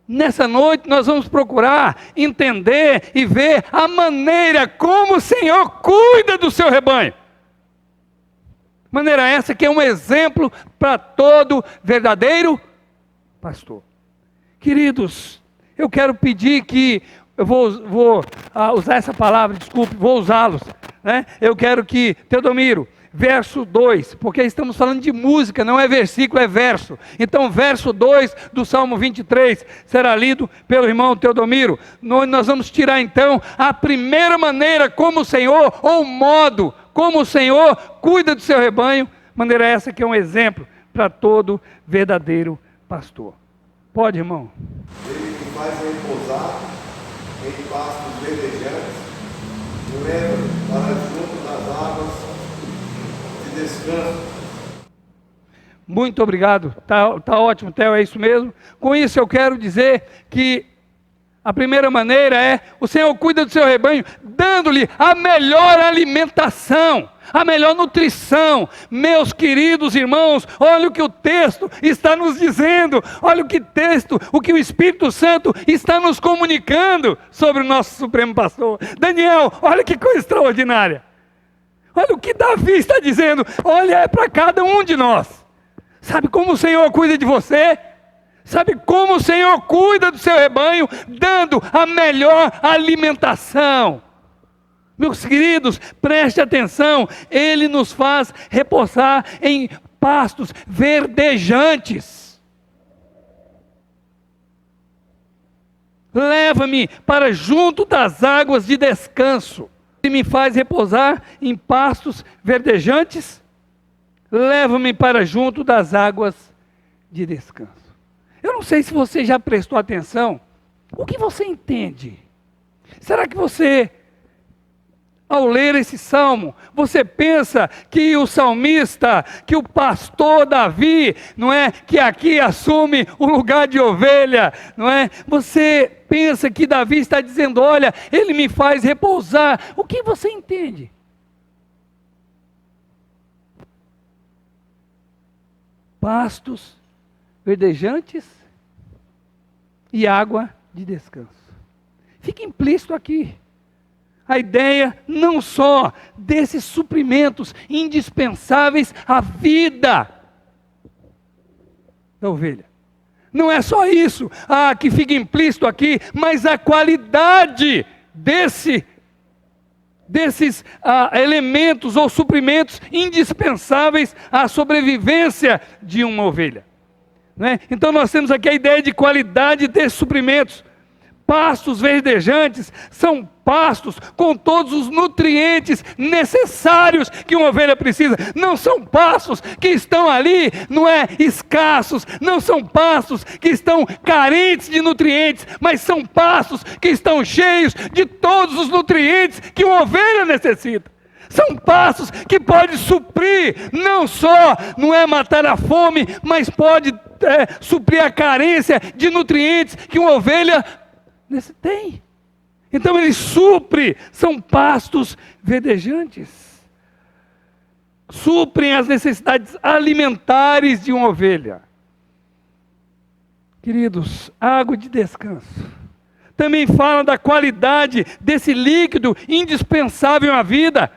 Nessa noite nós vamos procurar entender e ver a maneira como o Senhor cuida do seu rebanho. Maneira essa que é um exemplo para todo verdadeiro pastor. Queridos, eu quero pedir que, eu vou usar essa palavra, desculpe, vou usá-los, né? Eu quero que, Teodomiro, verso 2, porque estamos falando de música, não é versículo, é verso. Então, verso 2 do Salmo 23 será lido pelo irmão Teodomiro. Nós vamos tirar então a primeira maneira como o Senhor, ou modo como o Senhor cuida do seu rebanho, maneira essa que é um exemplo para todo verdadeiro pastor. Pode, irmão? Ele me faz repousar em pastos verdejantes, me leva para junto das águas de descanso. Muito obrigado, tá ótimo, Theo, é isso mesmo. Com isso eu quero dizer que a primeira maneira é, o Senhor cuida do seu rebanho, dando-lhe a melhor alimentação, a melhor nutrição. Meus queridos irmãos, olha o que o texto está nos dizendo, olha o que o Espírito Santo está nos comunicando sobre o nosso Supremo Pastor. Daniel, olha que coisa extraordinária. Olha o que Davi está dizendo, olha, é para cada um de nós. Sabe como o Senhor cuida de você? Sabe como o Senhor cuida do seu rebanho, dando a melhor alimentação? Meus queridos, preste atenção, Ele nos faz repousar em pastos verdejantes. Leva-me para junto das águas de descanso. Ele me faz repousar em pastos verdejantes. Leva-me para junto das águas de descanso. Eu não sei se você já prestou atenção. O que você entende? Será que você, ao ler esse salmo, você pensa que o salmista, que o pastor Davi, não é, que aqui assume o lugar de ovelha, não é? Você pensa que Davi está dizendo, olha, ele me faz repousar. O que você entende? Pastos verdejantes e água de descanso. Fica implícito aqui a ideia não só desses suprimentos indispensáveis à vida da ovelha. Não é só isso que fica implícito aqui, mas a qualidade desses elementos ou suprimentos indispensáveis à sobrevivência de uma ovelha. Né? Então nós temos aqui a ideia de qualidade desses suprimentos. Pastos verdejantes são pastos com todos os nutrientes necessários que uma ovelha precisa. Não são pastos que estão ali, não é, escassos, não são pastos que estão carentes de nutrientes, mas são pastos que estão cheios de todos os nutrientes que uma ovelha necessita. São pastos que podem suprir, não só, não é matar a fome, mas pode suprir a carência de nutrientes que uma ovelha tem. Então ele supre, são pastos verdejantes. Suprem as necessidades alimentares de uma ovelha. Queridos, água de descanso. Também fala da qualidade desse líquido indispensável à vida.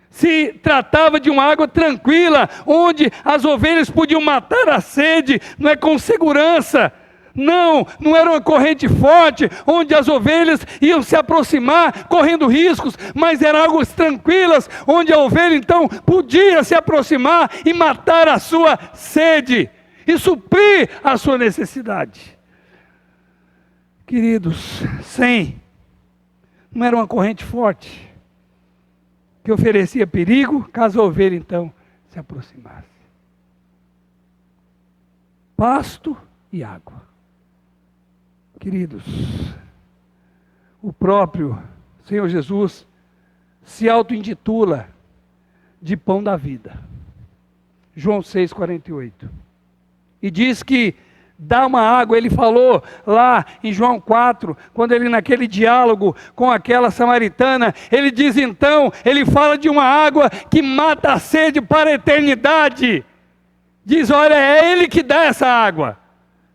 Se tratava de uma água tranquila, onde as ovelhas podiam matar a sede, não é, com segurança. Não era uma corrente forte, onde as ovelhas iam se aproximar, correndo riscos, mas eram águas tranquilas, onde a ovelha então podia se aproximar e matar a sua sede, e suprir a sua necessidade. Queridos, não era uma corrente forte, que oferecia perigo, caso a ovelha então se aproximasse. Pasto e água. Queridos, o próprio Senhor Jesus se auto-intitula de pão da vida. João 6,48. E diz que dá uma água, ele falou lá em João 4, quando ele naquele diálogo com aquela samaritana, ele diz então, ele fala de uma água que mata a sede para a eternidade. Diz, olha, é ele que dá essa água.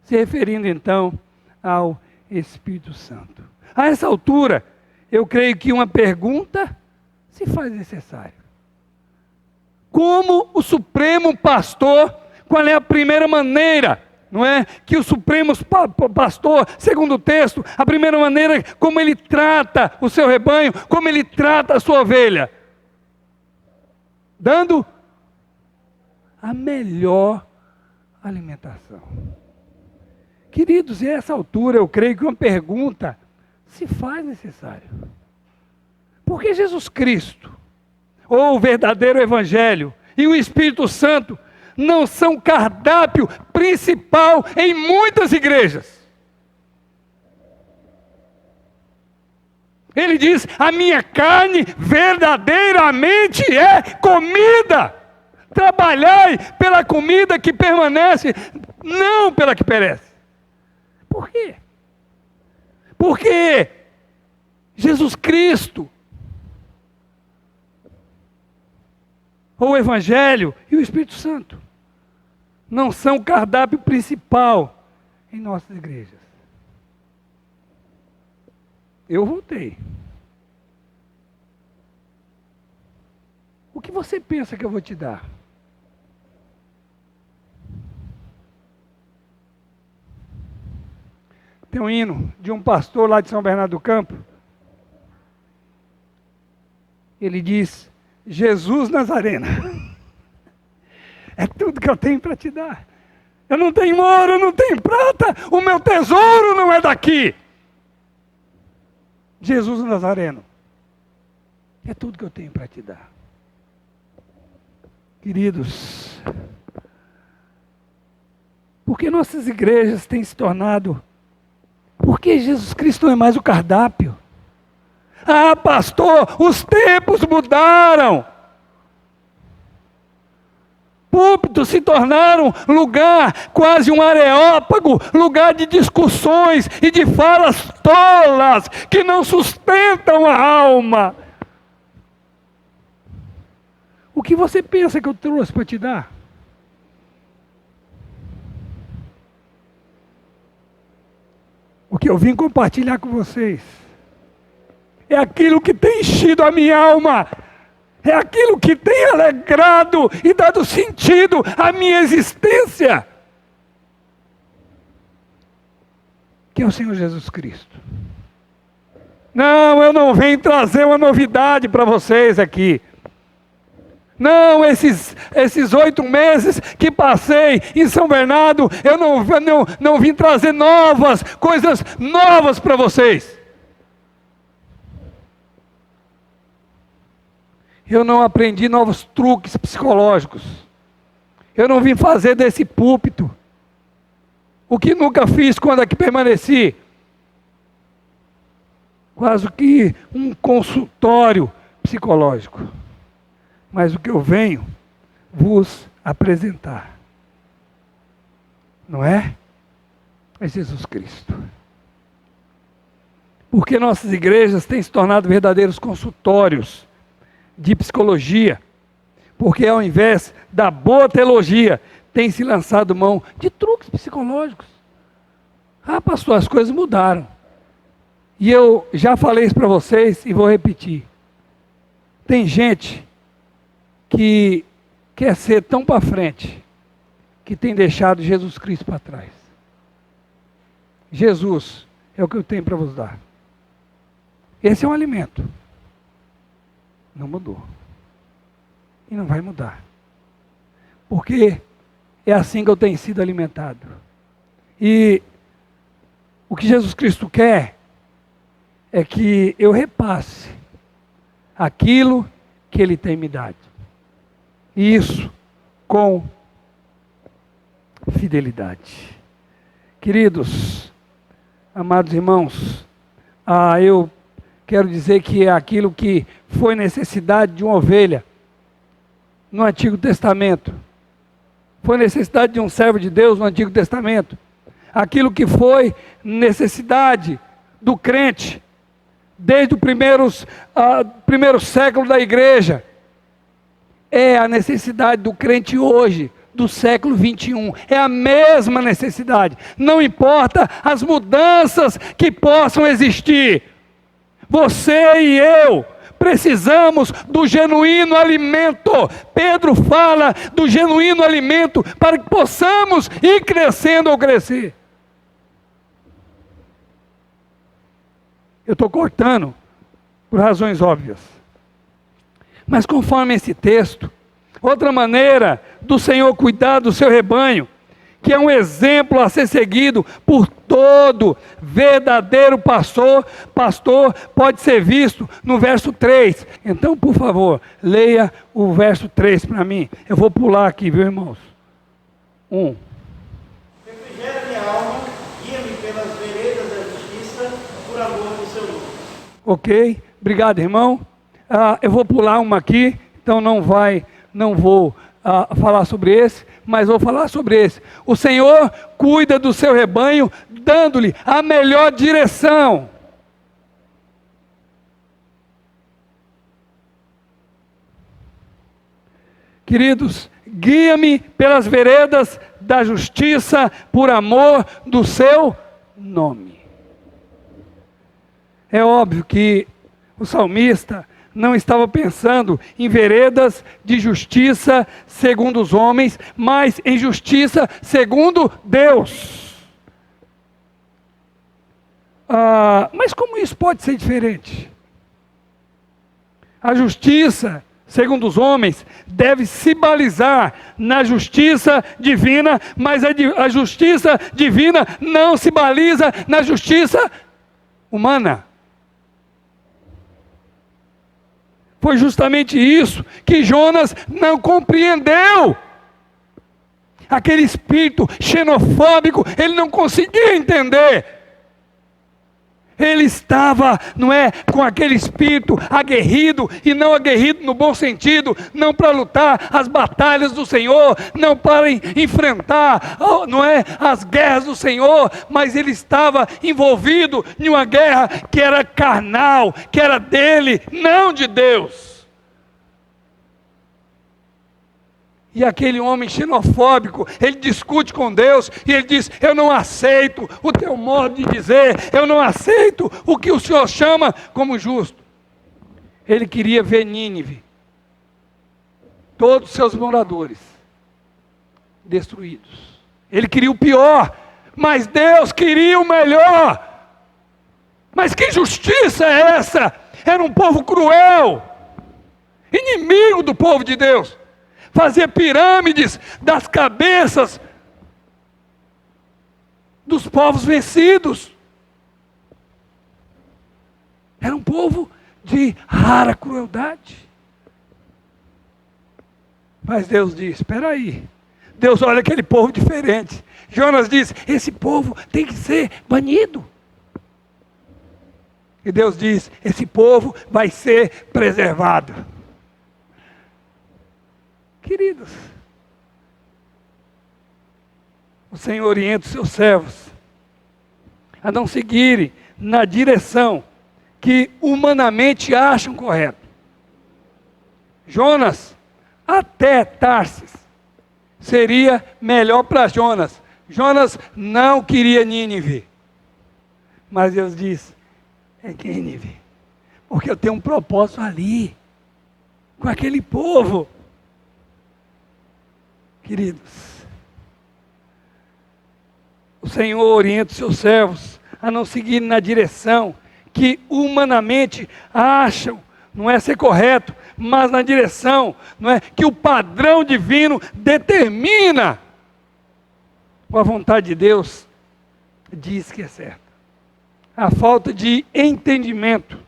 Se referindo então ao Espírito Santo. A essa altura, eu creio que uma pergunta se faz necessária. Como o Supremo Pastor, qual é a primeira maneira, não é, que o Supremo Pastor, segundo o texto, a primeira maneira como ele trata o seu rebanho, como ele trata a sua ovelha? Dando a melhor alimentação. Queridos, e a essa altura eu creio que uma pergunta se faz necessária. Por que Jesus Cristo, ou o verdadeiro Evangelho, e o Espírito Santo não são cardápio principal em muitas igrejas? Ele diz, a minha carne verdadeiramente é comida. Trabalhai pela comida que permanece, não pela que perece. Por quê? Porque Jesus Cristo, ou o Evangelho e o Espírito Santo, não são o cardápio principal em nossas igrejas. Eu voltei. O que você pensa que eu vou te dar? Tem um hino de um pastor lá de São Bernardo do Campo. Ele diz, Jesus Nazareno, é tudo que eu tenho para te dar. Eu não tenho ouro, eu não tenho prata, o meu tesouro não é daqui. Jesus Nazareno, é tudo que eu tenho para te dar. Queridos, porque nossas igrejas têm se tornado... Porque Jesus Cristo não é mais o cardápio. Ah, pastor, os tempos mudaram. Púlpitos se tornaram lugar, quase um areópago, lugar de discussões e de falas tolas, que não sustentam a alma. O que você pensa que eu trouxe para te dar? O que eu vim compartilhar com vocês é aquilo que tem enchido a minha alma, é aquilo que tem alegrado e dado sentido à minha existência, que é o Senhor Jesus Cristo. Não, eu não venho trazer uma novidade para vocês aqui. Não, esses 8 meses que passei em São Bernardo, eu não vim trazer coisas novas para vocês. Eu não aprendi novos truques psicológicos. Eu não vim fazer desse púlpito o que nunca fiz quando aqui permaneci. Quase que um consultório psicológico. Mas o que eu venho vos apresentar, não é? É Jesus Cristo. Porque nossas igrejas têm se tornado verdadeiros consultórios de psicologia. Porque ao invés da boa teologia, tem se lançado mão de truques psicológicos. Ah, pastor, as coisas mudaram. E eu já falei isso para vocês e vou repetir. Tem gente que quer ser tão para frente que tem deixado Jesus Cristo para trás. Jesus é o que eu tenho para vos dar. Esse é um alimento. Não mudou. E não vai mudar. Porque é assim que eu tenho sido alimentado. E o que Jesus Cristo quer é que eu repasse aquilo que Ele tem me dado. E isso com fidelidade. Queridos, amados irmãos, eu quero dizer que é aquilo que foi necessidade de uma ovelha no Antigo Testamento. Foi necessidade de um servo de Deus no Antigo Testamento. Aquilo que foi necessidade do crente desde o primeiro século da igreja, é a necessidade do crente hoje, do século 21. É a mesma necessidade. Não importa as mudanças que possam existir. Você e eu precisamos do genuíno alimento. Pedro fala do genuíno alimento para que possamos ir crescendo ou crescer. Eu estou cortando por razões óbvias. Mas conforme esse texto, outra maneira do Senhor cuidar do seu rebanho, que é um exemplo a ser seguido por todo verdadeiro pastor, pode ser visto no verso 3. Então, por favor, leia o verso 3 para mim. Eu vou pular aqui, viu, irmãos? 1. Refrigera minha alma, guia-me pelas veredas da justiça, por amor do seu nome. Ok, obrigado, irmão. Eu vou pular uma aqui, então não vou falar sobre esse, mas vou falar sobre esse. O Senhor cuida do seu rebanho, dando-lhe a melhor direção. Queridos, guia-me pelas veredas da justiça, por amor do seu nome. É óbvio que o salmista não estava pensando em veredas de justiça segundo os homens, mas em justiça segundo Deus. Mas como isso pode ser diferente? A justiça segundo os homens deve se balizar na justiça divina, mas a justiça divina não se baliza na justiça humana. Foi justamente isso que Jonas não compreendeu. Aquele espírito xenofóbico, ele não conseguia entender. Ele estava, com aquele espírito aguerrido, e não aguerrido no bom sentido, não para lutar as batalhas do Senhor, não para enfrentar, as guerras do Senhor, mas ele estava envolvido em uma guerra que era carnal, que era dele, não de Deus. E aquele homem xenofóbico, ele discute com Deus e ele diz: eu não aceito o teu modo de dizer, eu não aceito o que o Senhor chama como justo. Ele queria ver Nínive, todos os seus moradores destruídos. Ele queria o pior, mas Deus queria o melhor. Mas que justiça é essa? Era um povo cruel, inimigo do povo de Deus. Fazer pirâmides das cabeças dos povos vencidos. Era um povo de rara crueldade. Mas Deus diz: espera aí. Deus olha aquele povo diferente. Jonas diz: esse povo tem que ser banido. E Deus diz: esse povo vai ser preservado. Queridos, o Senhor orienta os seus servos a não seguirem na direção que humanamente acham correta. Jonas, até Tarsis, seria melhor para Jonas. Jonas não queria Nínive. Mas Deus diz, é Nínive, porque eu tenho um propósito ali, com aquele povo. Queridos, o Senhor orienta os seus servos a não seguirem na direção que humanamente acham, não é ser correto, mas na direção, não é, que o padrão divino determina. A vontade de Deus diz que é certa. A falta de entendimento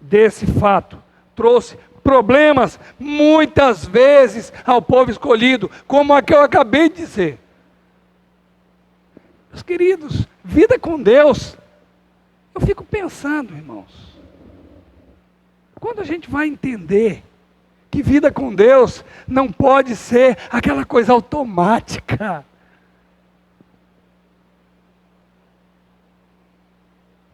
desse fato trouxe problemas muitas vezes ao povo escolhido, como a que eu acabei de dizer. Meus queridos, vida com Deus, eu fico pensando, irmãos, quando a gente vai entender que vida com Deus não pode ser aquela coisa automática.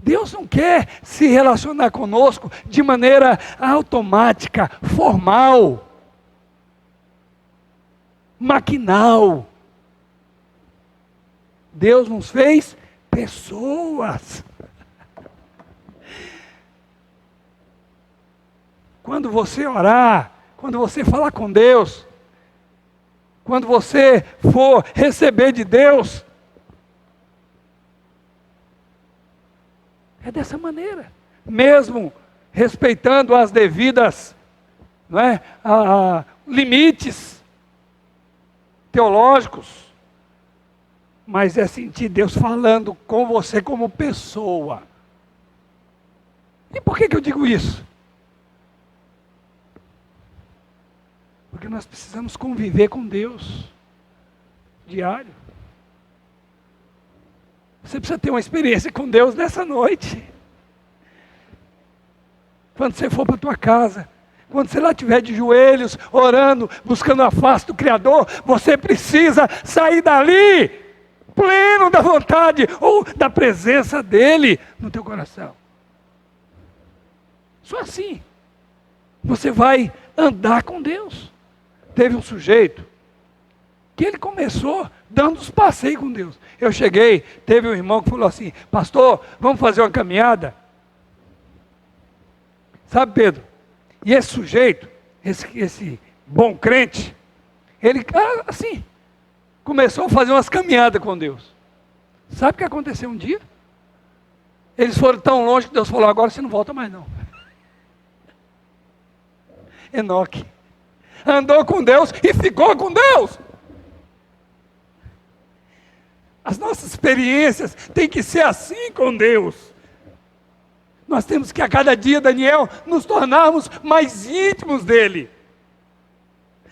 Deus não quer se relacionar conosco de maneira automática, formal, maquinal. Deus nos fez pessoas. Quando você orar, quando você falar com Deus, quando você for receber de Deus, é dessa maneira, mesmo respeitando as devidas, não é, limites teológicos, mas é sentir Deus falando com você como pessoa. E por que eu digo isso? Porque nós precisamos conviver com Deus diário. Você precisa ter uma experiência com Deus nessa noite. Quando você for para a tua casa, quando você lá estiver de joelhos, orando, buscando a face do Criador, você precisa sair dali, pleno da vontade ou da presença dEle no teu coração. Só assim você vai andar com Deus. Teve um sujeito que ele começou dando os passeios com Deus. Eu cheguei, teve um irmão que falou assim, pastor, vamos fazer uma caminhada? Sabe, Pedro? E esse sujeito, esse bom crente, ele, assim, começou a fazer umas caminhadas com Deus. Sabe o que aconteceu um dia? Eles foram tão longe que Deus falou, agora você não volta mais não. Enoque andou com Deus e ficou com Deus. As nossas experiências têm que ser assim com Deus. Nós temos que a cada dia, Daniel, nos tornarmos mais íntimos dEle.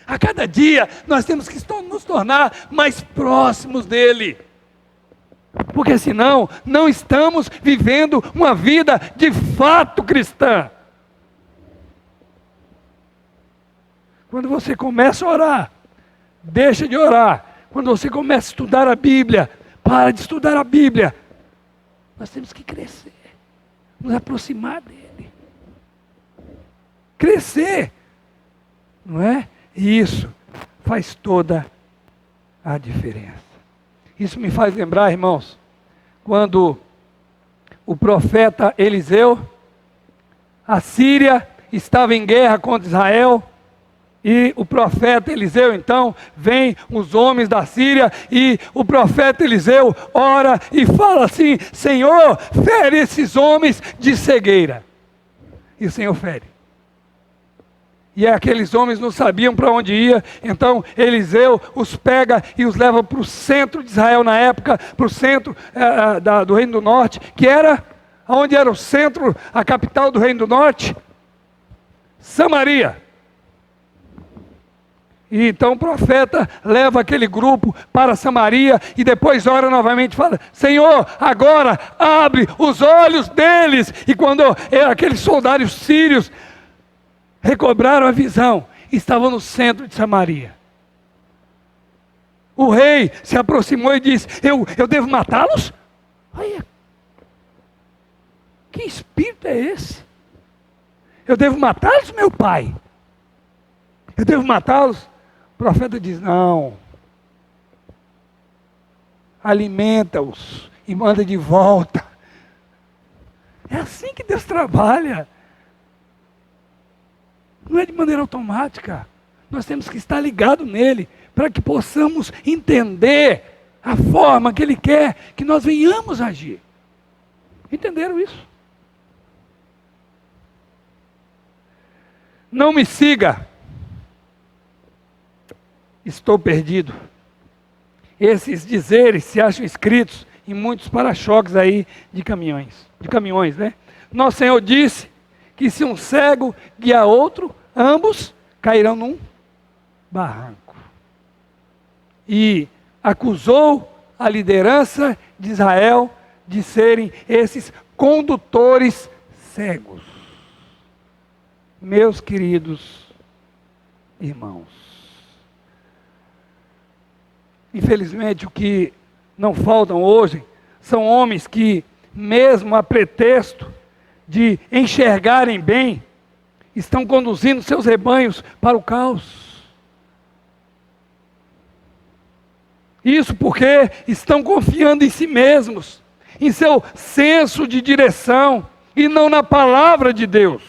A cada dia nós temos que nos tornar mais próximos dEle. Porque senão não estamos vivendo uma vida de fato cristã. Quando você começa a orar, deixa de orar. Quando você começa a estudar a Bíblia, para de estudar a Bíblia. Nós temos que crescer, nos aproximar dEle. Crescer, não é? E isso faz toda a diferença. Isso me faz lembrar, irmãos, quando o profeta Eliseu, a Síria estava em guerra contra Israel, e o profeta Eliseu, então, vem os homens da Síria, e o profeta Eliseu ora e fala assim, Senhor, fere esses homens de cegueira. E o Senhor fere. E aqueles homens não sabiam para onde ia, então Eliseu os pega e os leva para o centro de Israel na época, para o centro do Reino do Norte, que era, onde era o centro, a capital do Reino do Norte? Samaria. E então o profeta leva aquele grupo para Samaria e depois ora novamente e fala, Senhor, agora abre os olhos deles. E quando aqueles soldados sírios recobraram a visão, estavam no centro de Samaria. O rei se aproximou e disse, eu devo matá-los? Olha, que espírito é esse? Eu devo matá-los, meu pai? Eu devo matá-los? O profeta diz, não, alimenta-os e manda de volta É assim que Deus trabalha. Não é de maneira automática. Nós temos que estar ligados nele, para que possamos entender a forma que ele quer que nós venhamos agir. Entenderam isso? Não me siga. Estou perdido. Esses dizeres se acham escritos em muitos para-choques aí de caminhões, né? Nosso Senhor disse que se um cego guiar outro, ambos cairão num barranco. E acusou a liderança de Israel de serem esses condutores cegos. Meus queridos irmãos, infelizmente o que não faltam hoje são homens que, mesmo a pretexto de enxergarem bem, estão conduzindo seus rebanhos para o caos. Isso porque estão confiando em si mesmos, em seu senso de direção e não na palavra de Deus.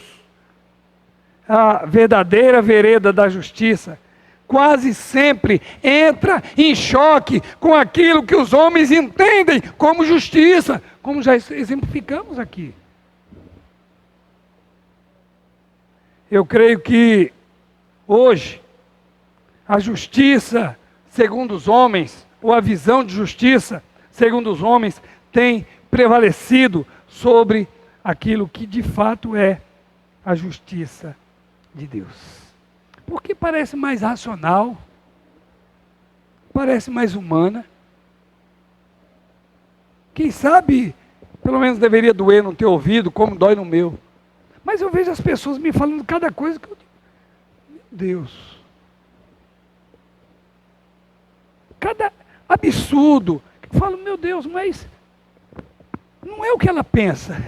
A verdadeira vereda da justiça quase sempre entra em choque com aquilo que os homens entendem como justiça, como já exemplificamos aqui. Eu creio que hoje a justiça segundo os homens, ou a visão de justiça segundo os homens, tem prevalecido sobre aquilo que de fato é a justiça de Deus. Porque parece mais racional, parece mais humana. Quem sabe, pelo menos deveria doer no teu ouvido, como dói no meu. Mas eu vejo as pessoas me falando cada coisa que eu digo, meu Deus. Cada absurdo, eu falo, meu Deus, mas não é o que ela pensa.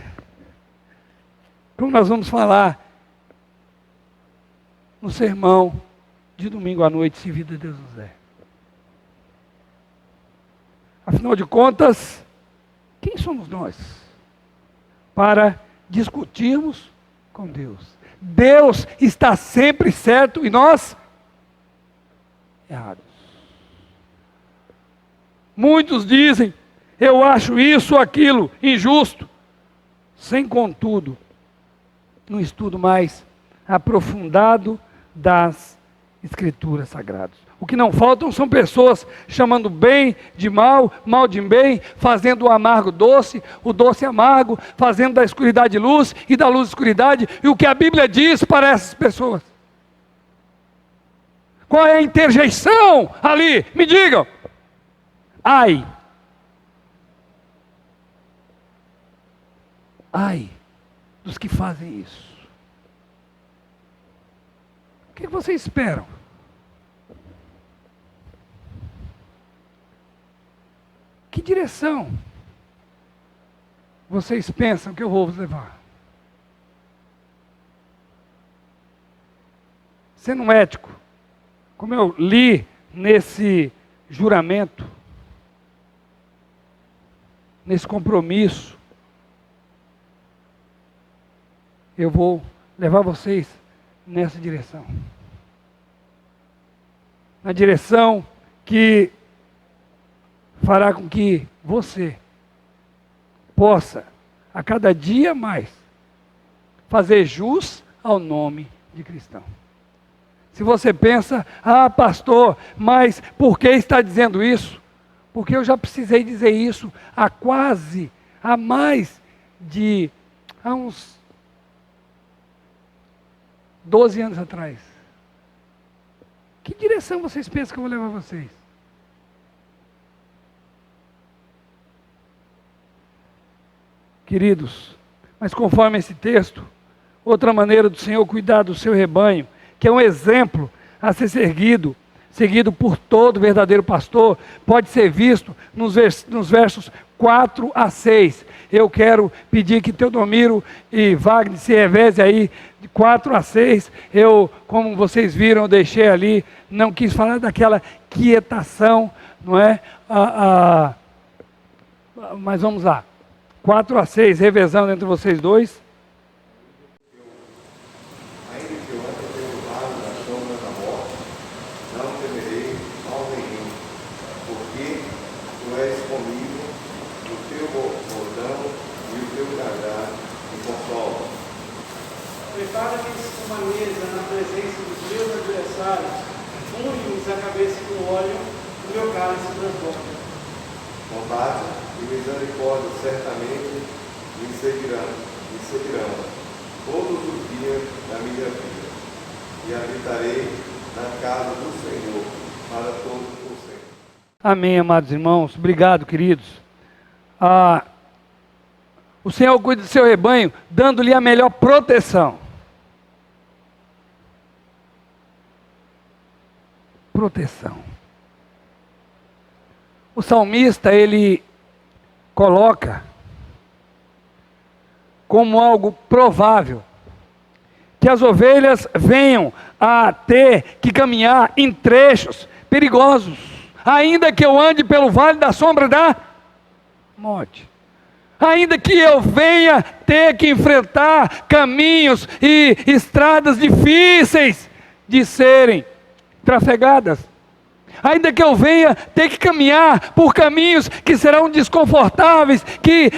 Como nós vamos falar no sermão de domingo à noite, se vida de Deus nos der. Afinal de contas, quem somos nós para discutirmos com Deus? Deus está sempre certo e nós errados. Muitos dizem, eu acho isso ou aquilo injusto, sem contudo, um estudo mais aprofundado das Escrituras Sagradas. O que não faltam são pessoas chamando bem de mal, mal de bem, fazendo o amargo doce, o doce amargo, fazendo da escuridade luz e da luz escuridade. E o que a Bíblia diz para essas pessoas? Qual é a interjeição ali? Me digam. Ai dos que fazem isso. O que vocês esperam? Que direção vocês pensam que eu vou vos levar? Sendo ético, como eu li nesse juramento, nesse compromisso, eu vou levar vocês nessa direção. Na direção que fará com que você possa, a cada dia mais, fazer jus ao nome de cristão. Se você pensa, pastor, mas por que está dizendo isso? Porque eu já precisei dizer isso há uns 12 anos atrás. Que direção vocês pensam que eu vou levar vocês? Queridos, mas conforme esse texto, outra maneira do Senhor cuidar do seu rebanho, que é um exemplo a ser seguido por todo verdadeiro pastor, pode ser visto nos versos 4 a 6. Eu quero pedir que Teodomiro e Wagner se revezem aí, de 4 a 6. Eu, como vocês viram, eu deixei ali, não quis falar daquela quietação, não é? Mas vamos lá. 4 a 6, revezando entre vocês dois. Ainda que eu ande pelo vale da sombra da morte, não temerei mal nenhum, porque tu és comigo, o teu bordão e o teu cajado me consolam. Prepara-lhes uma mesa na presença dos meus adversários, unge-lhes a cabeça com óleo, o meu cálice transborda. Bondade e misericórdia certamente me seguirão todos os dias da minha vida, e habitarei na casa do Senhor para todos por sempre. Amém, amados irmãos. Obrigado, queridos. O Senhor cuida do seu rebanho, dando-lhe a melhor proteção. Proteção. O salmista, ele coloca como algo provável que as ovelhas venham a ter que caminhar em trechos perigosos, ainda que eu ande pelo vale da sombra da morte, ainda que eu venha ter que enfrentar caminhos e estradas difíceis de serem trafegadas, ainda que eu venha ter que caminhar por caminhos que serão desconfortáveis, que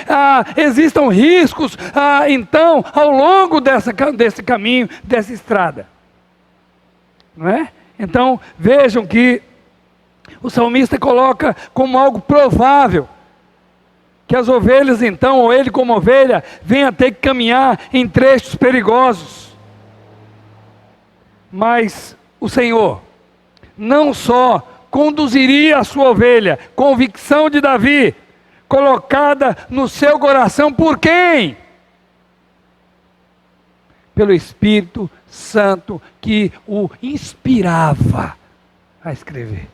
existam riscos, então, ao longo desse caminho, dessa estrada. Não é? Então, vejam que o salmista coloca como algo provável que as ovelhas, então, ou ele como ovelha, venha ter que caminhar em trechos perigosos. Mas o Senhor não só conduziria a sua ovelha, convicção de Davi, colocada no seu coração por quem? Pelo Espírito Santo que o inspirava a escrever.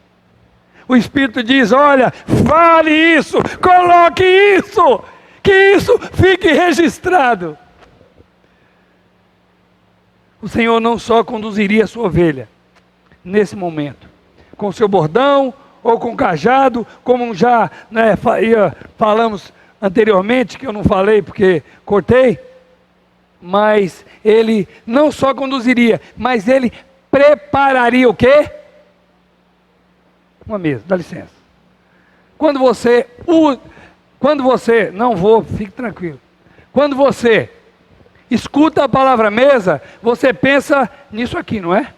O Espírito diz: olha, fale isso, coloque isso, que isso fique registrado. O Senhor não só conduziria a sua ovelha nesse momento, com o seu bordão ou com o cajado, como já falamos anteriormente, que eu não falei porque cortei, mas ele não só conduziria, mas ele prepararia o quê? Uma mesa, dá licença. Quando você, fique tranquilo. Quando você escuta a palavra mesa, você pensa nisso aqui, não é?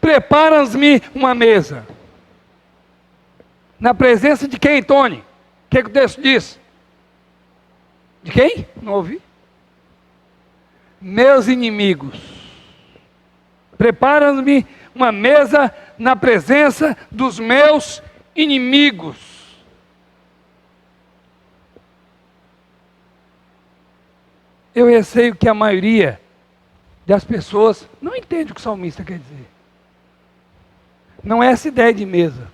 Prepara-me uma mesa. Na presença de quem, Tony? O que o texto diz? De quem? Não ouvi. Meus inimigos. Prepara-me uma mesa na presença dos meus inimigos. Eu receio que a maioria das pessoas não entende o que o salmista quer dizer. Não é essa ideia de mesa.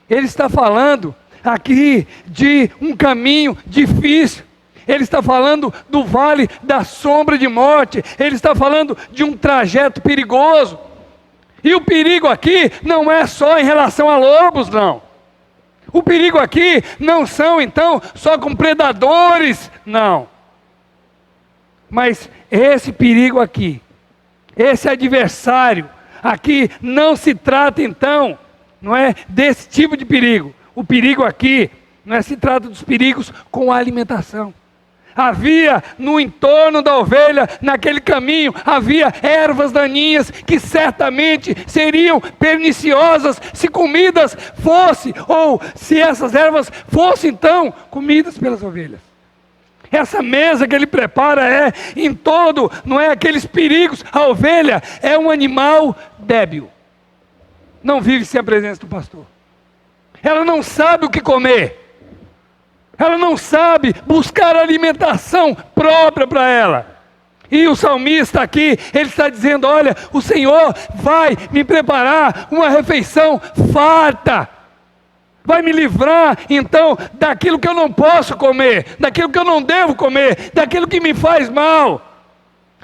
Ele está falando aqui de um caminho difícil. Ele está falando do vale da sombra de morte. Ele está falando de um trajeto perigoso. E o perigo aqui não é só em relação a lobos, não. O perigo aqui não são, então, só com predadores, não. Mas esse perigo aqui, esse adversário, aqui não se trata, então, não é desse tipo de perigo. O perigo aqui não se trata dos perigos com a alimentação. Havia no entorno da ovelha, naquele caminho, havia ervas daninhas que certamente seriam perniciosas se comidas fossem, ou se essas ervas fossem então comidas pelas ovelhas. Essa mesa que ele prepara é em todo, não é aqueles perigos. A ovelha é um animal débil. Não vive sem a presença do pastor. Ela não sabe o que comer. Ela não sabe buscar alimentação própria para ela. E o salmista aqui, ele está dizendo: olha, o Senhor vai me preparar uma refeição farta. Vai me livrar, então, daquilo que eu não posso comer, daquilo que eu não devo comer, daquilo que me faz mal,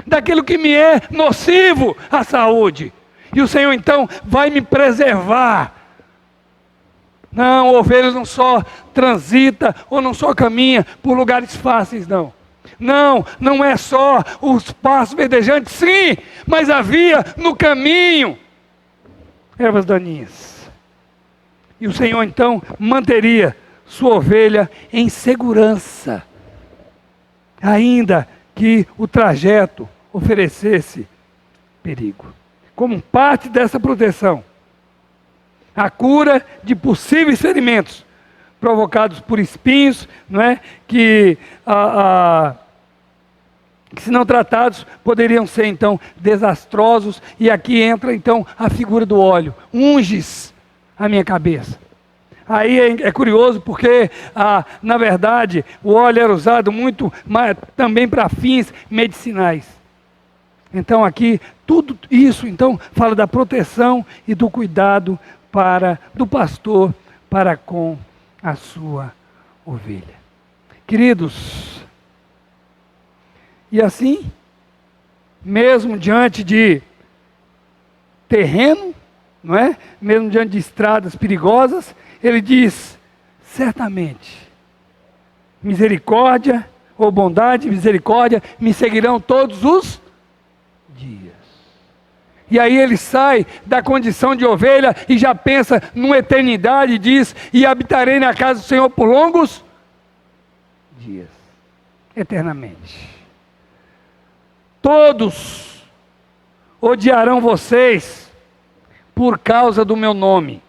daquilo que me é nocivo à saúde. E o Senhor, então, vai me preservar Não, a ovelha não só transita ou não só caminha por lugares fáceis, não. Não, não é só os pastos verdejantes, sim, mas havia no caminho ervas daninhas. E o Senhor então manteria sua ovelha em segurança, ainda que o trajeto oferecesse perigo. Como parte dessa proteção, a cura de possíveis ferimentos provocados por espinhos, não é? Que se não tratados poderiam ser então desastrosos. E aqui entra então a figura do óleo. Unges a minha cabeça. Aí é curioso porque, na verdade, o óleo era usado muito também para fins medicinais. Então aqui, tudo isso então fala da proteção e do cuidado do pastor para com a sua ovelha. Queridos, e assim, mesmo diante de terreno, não é? Mesmo diante de estradas perigosas, ele diz: certamente, misericórdia, ou bondade e misericórdia, me seguirão todos os dias. E aí ele sai da condição de ovelha e já pensa numa eternidade, e diz: e habitarei na casa do Senhor por longos dias, eternamente. Todos odiarão vocês por causa do meu nome.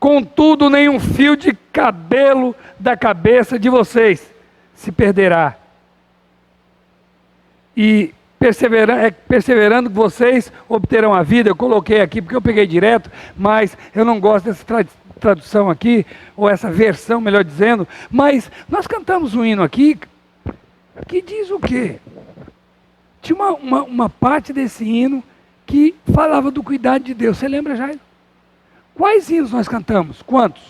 Contudo, nenhum fio de cabelo da cabeça de vocês se perderá. E perseverando vocês obterão a vida. Eu coloquei aqui porque eu peguei direto, mas eu não gosto dessa tradução aqui, ou essa versão, melhor dizendo. Mas nós cantamos um hino aqui que diz o quê? Tinha uma parte desse hino que falava do cuidado de Deus. Você lembra, Jairo? Quais hinos nós cantamos? Quantos?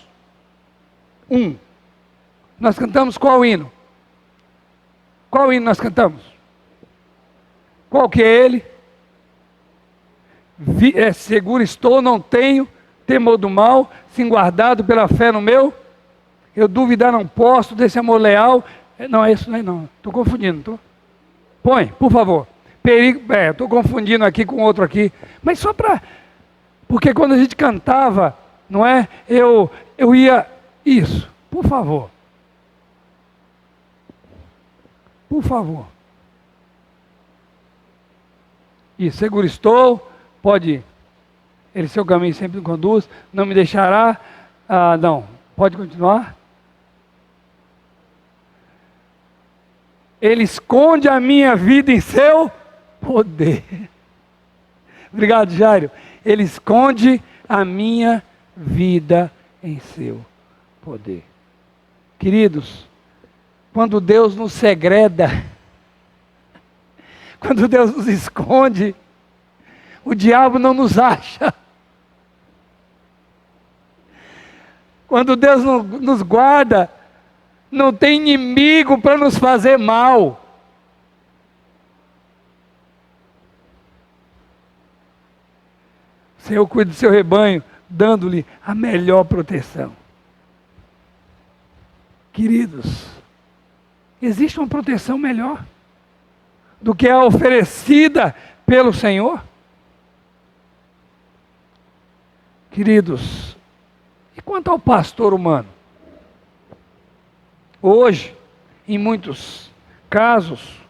Um. Nós cantamos qual hino? Qual hino nós cantamos? Qual que é ele? Seguro estou, não tenho temor do mal, sim guardado pela fé no meu. Eu duvidar não posso desse amor leal. Não, é isso não. Estou confundindo, estou. Põe, por favor. Estou confundindo aqui com outro aqui. Mas só para... Porque quando a gente cantava, não é? Eu ia... Isso, por favor. Por favor. Isso, seguro estou, pode ir. Ele seu caminho sempre me conduz, não me deixará... não, pode continuar. Ele esconde a minha vida em seu poder. Obrigado, Jairo. Ele esconde a minha vida em seu poder. Queridos, quando Deus nos segreda, quando Deus nos esconde, o diabo não nos acha. Quando Deus nos guarda, não tem inimigo para nos fazer mal. O Senhor cuida do seu rebanho, dando-lhe a melhor proteção. Queridos, existe uma proteção melhor do que a oferecida pelo Senhor? Queridos, e quanto ao pastor humano? Hoje, em muitos casos,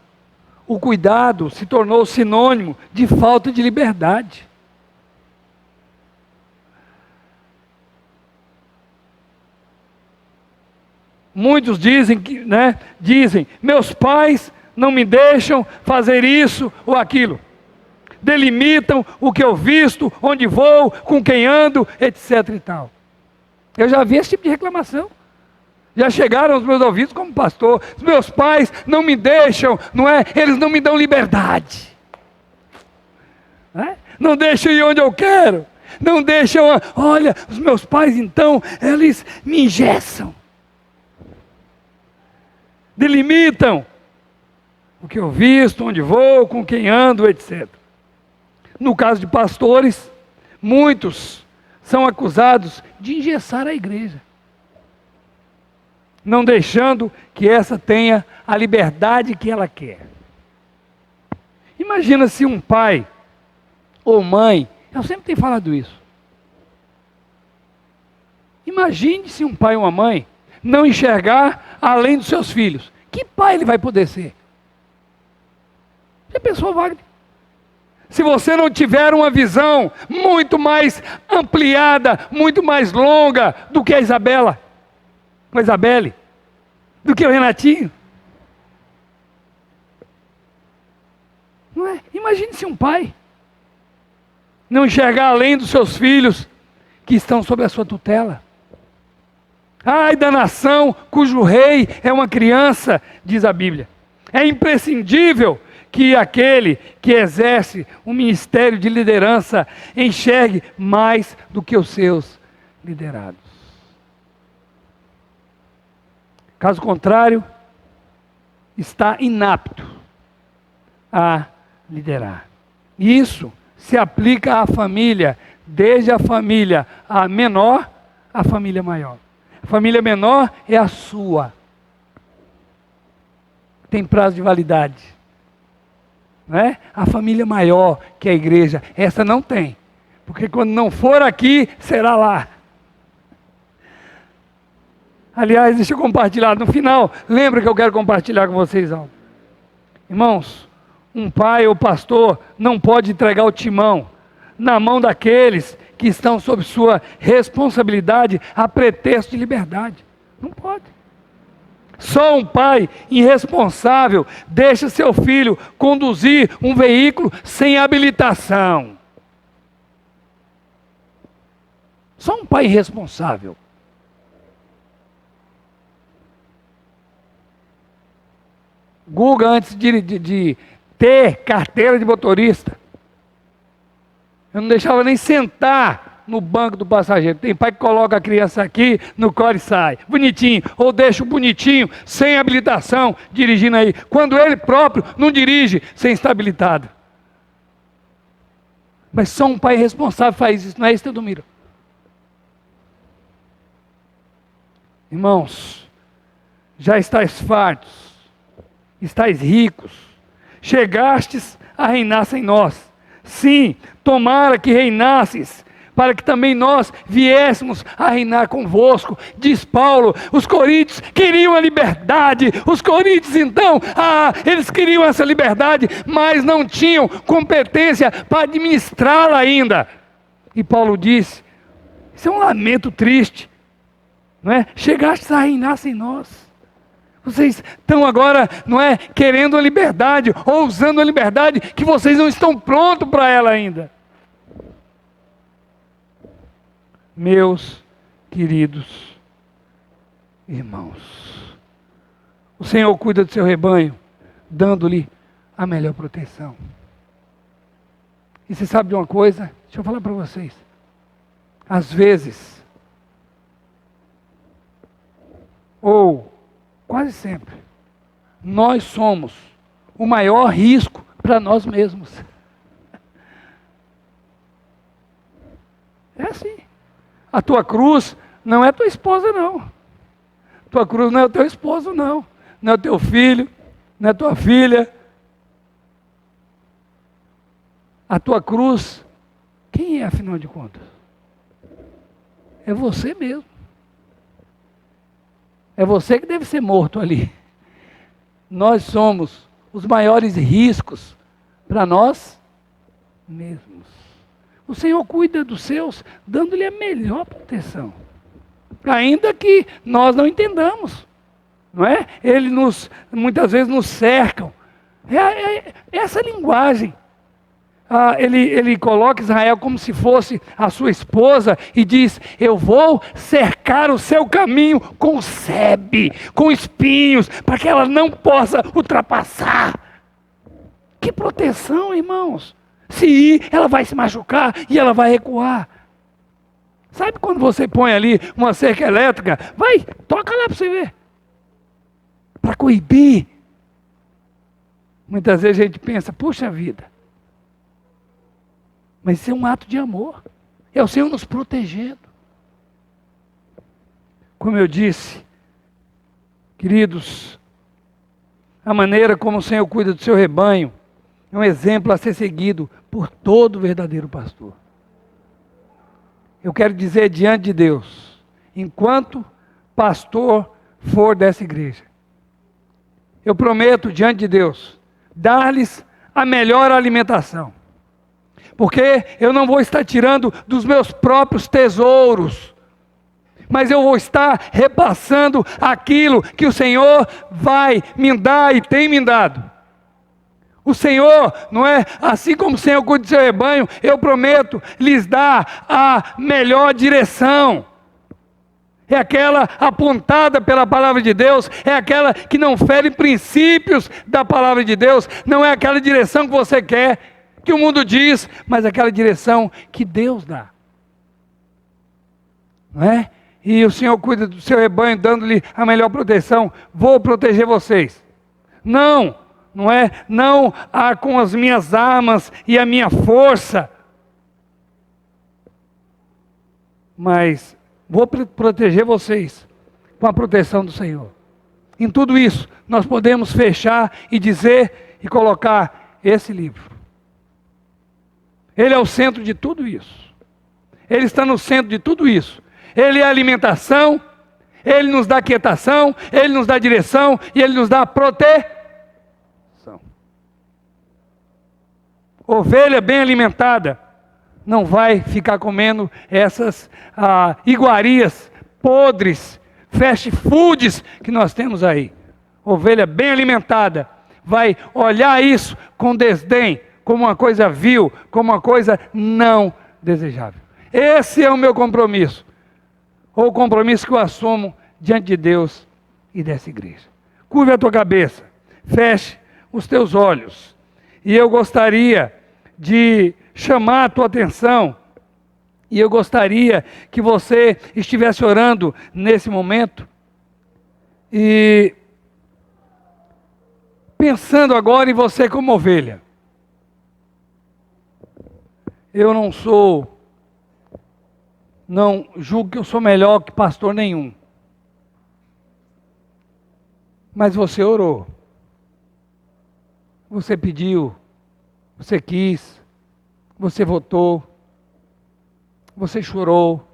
o cuidado se tornou sinônimo de falta de liberdade. Muitos dizem, meus pais não me deixam fazer isso ou aquilo. Delimitam o que eu visto, onde vou, com quem ando, etc. e tal. Eu já vi esse tipo de reclamação. Já chegaram aos meus ouvidos como pastor. Os meus pais não me deixam, eles não me dão liberdade. Não deixam ir onde eu quero. Não deixam, olha, os meus pais então, eles me engessam. Delimitam o que eu visto, onde vou, com quem ando, etc. No caso de pastores, muitos são acusados de engessar a igreja, não deixando que essa tenha a liberdade que ela quer. Imagina se um pai ou mãe, eu sempre tenho falado isso, imagine se um pai ou uma mãe não enxergar além dos seus filhos. Que pai ele vai poder ser? Já pensou, Wagner? Se você não tiver uma visão muito mais ampliada, muito mais longa do que a Isabela, a Isabelle, do que o Renatinho. Não é? Imagine se um pai não enxergar além dos seus filhos que estão sob a sua tutela. Ai da nação cujo rei é uma criança, diz a Bíblia. É imprescindível que aquele que exerce um ministério de liderança enxergue mais do que os seus liderados. Caso contrário, está inapto a liderar. E isso se aplica à família, desde a família a menor à família maior. A família menor é a sua. Tem prazo de validade. Não é? A família maior, que é a igreja, essa não tem. Porque quando não for aqui, será lá. Aliás, deixa eu compartilhar. No final, lembra que eu quero compartilhar com vocês algo. Irmãos, um pai ou pastor não pode entregar o timão na mão daqueles que estão sob sua responsabilidade a pretexto de liberdade. Não pode. Só um pai irresponsável deixa seu filho conduzir um veículo sem habilitação. Só um pai irresponsável. Guga, antes de ter carteira de motorista, eu não deixava nem sentar no banco do passageiro. Tem pai que coloca a criança aqui, no colo e sai. Bonitinho. Ou deixa o bonitinho, sem habilitação, dirigindo aí. Quando ele próprio não dirige, sem estar habilitado. Mas só um pai responsável faz isso. Não é isso, Teodomiro? Irmãos, já estáis fartos, estáis ricos, chegastes a reinar sem nós. Sim, tomara que reinasses, para que também nós viéssemos a reinar convosco, diz Paulo. Os coríntios queriam a liberdade, os coríntios então, eles queriam essa liberdade, mas não tinham competência para administrá-la ainda. E Paulo disse, isso é um lamento triste, não é? Chegastes a reinar sem nós. Vocês estão agora, não é, querendo a liberdade, ou usando a liberdade, que vocês não estão prontos para ela ainda. Meus queridos irmãos, o Senhor cuida do seu rebanho, dando-lhe a melhor proteção. E você sabe de uma coisa? Deixa eu falar para vocês. Às vezes, ou quase sempre, nós somos o maior risco para nós mesmos. É assim. A tua cruz não é tua esposa, não. Tua cruz não é o teu esposo, não. Não é o teu filho, não é tua filha. A tua cruz, quem é, afinal de contas? É você mesmo. É você que deve ser morto ali. Nós somos os maiores riscos para nós mesmos. O Senhor cuida dos seus, dando-lhe a melhor proteção. Ainda que nós não entendamos, não é? Ele muitas vezes nos cercam. Essa linguagem. Ele coloca Israel como se fosse a sua esposa e diz, eu vou cercar o seu caminho com sebe, com espinhos, para que ela não possa ultrapassar. Que proteção, irmãos. Se ir, ela vai se machucar e ela vai recuar. Sabe quando você põe ali uma cerca elétrica? Vai, toca lá para você ver. Para coibir. Muitas vezes a gente pensa, puxa vida. Mas isso é um ato de amor. É o Senhor nos protegendo. Como eu disse, queridos, a maneira como o Senhor cuida do seu rebanho é um exemplo a ser seguido por todo verdadeiro pastor. Eu quero dizer diante de Deus, enquanto pastor for dessa igreja, eu prometo diante de Deus, dar-lhes a melhor alimentação. Porque eu não vou estar tirando dos meus próprios tesouros, mas eu vou estar repassando aquilo que o Senhor vai me dar e tem me dado. O Senhor, não é? Assim como o Senhor cuida do seu rebanho, eu prometo lhes dar a melhor direção. É aquela apontada pela palavra de Deus, é aquela que não fere princípios da palavra de Deus, não é aquela direção que você quer, que o mundo diz, mas aquela direção que Deus dá. Não é? E o Senhor cuida do seu rebanho, dando-lhe a melhor proteção. Vou proteger vocês. Não é com as minhas armas e a minha força, mas vou proteger vocês com a proteção do Senhor. Em tudo isso, nós podemos fechar e dizer e colocar esse livro. Ele é o centro de tudo isso. Ele está no centro de tudo isso. Ele é a alimentação, Ele nos dá quietação, Ele nos dá direção e Ele nos dá proteção. Ovelha bem alimentada não vai ficar comendo essas iguarias podres, fast foods que nós temos aí. Ovelha bem alimentada vai olhar isso com desdém, como uma coisa vil, como uma coisa não desejável. Esse é o meu compromisso, ou o compromisso que eu assumo diante de Deus e dessa igreja. Curve a tua cabeça, feche os teus olhos, e eu gostaria de chamar a tua atenção, e eu gostaria que você estivesse orando nesse momento, e pensando agora em você como ovelha. Eu não julgo que eu sou melhor que pastor nenhum, mas você orou, você pediu, você quis, você votou, você chorou,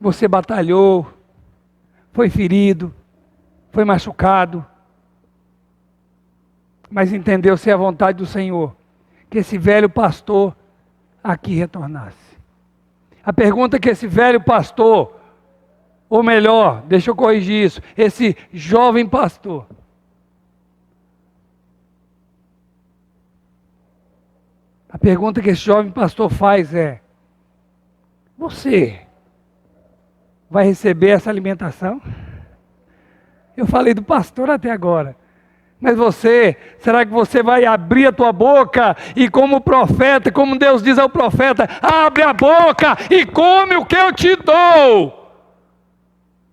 você batalhou, foi ferido, foi machucado, mas entendeu ser a vontade do Senhor, que esse velho pastor aqui retornasse. A pergunta que esse velho pastor, ou melhor, deixa eu corrigir isso, esse jovem pastor, a pergunta que esse jovem pastor faz é: você vai receber essa alimentação? Eu falei do pastor até agora, mas será que você vai abrir a tua boca e como profeta, como Deus diz ao profeta, abre a boca e come o que eu te dou?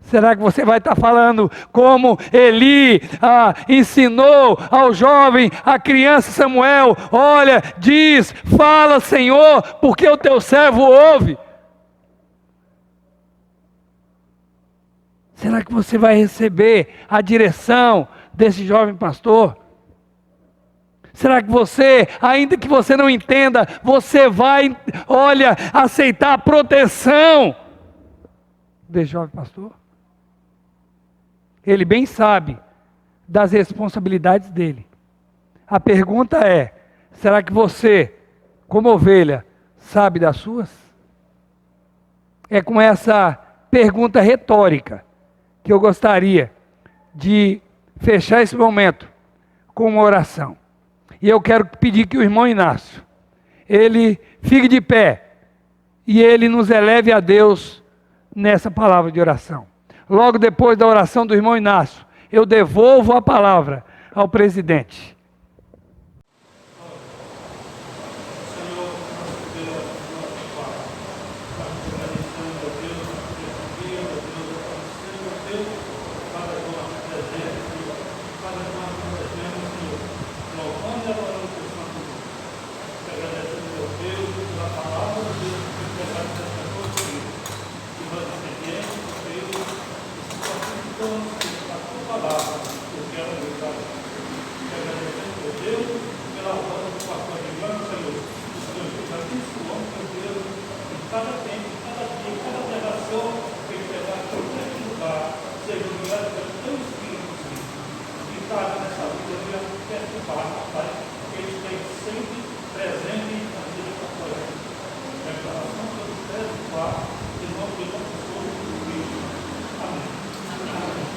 Será que você vai estar falando como Eli ensinou ao jovem, à criança Samuel? Olha, diz, fala Senhor, porque o teu servo ouve. Será que você vai receber a direção desse jovem pastor? Será que você, ainda que você não entenda, você vai, aceitar a proteção desse jovem pastor? Ele bem sabe das responsabilidades dele. A pergunta é: será que você, como ovelha, sabe das suas? É com essa pergunta retórica que eu gostaria de fechar esse momento com uma oração. E eu quero pedir que o irmão Inácio, ele fique de pé e ele nos eleve a Deus nessa palavra de oração. Logo depois da oração do irmão Inácio, eu devolvo a palavra ao presidente. cada tempo, cada dia, cada pregação que ele pregar aqui neste lugar, seja obrigado pelo teu Espírito Santo, que cada nessa vida venha perturbar, Pai, que ele esteja sempre presente na vida da coisa. Declaração pelos 34, em nome de nosso Senhor Jesus Cristo. Amém. Amém.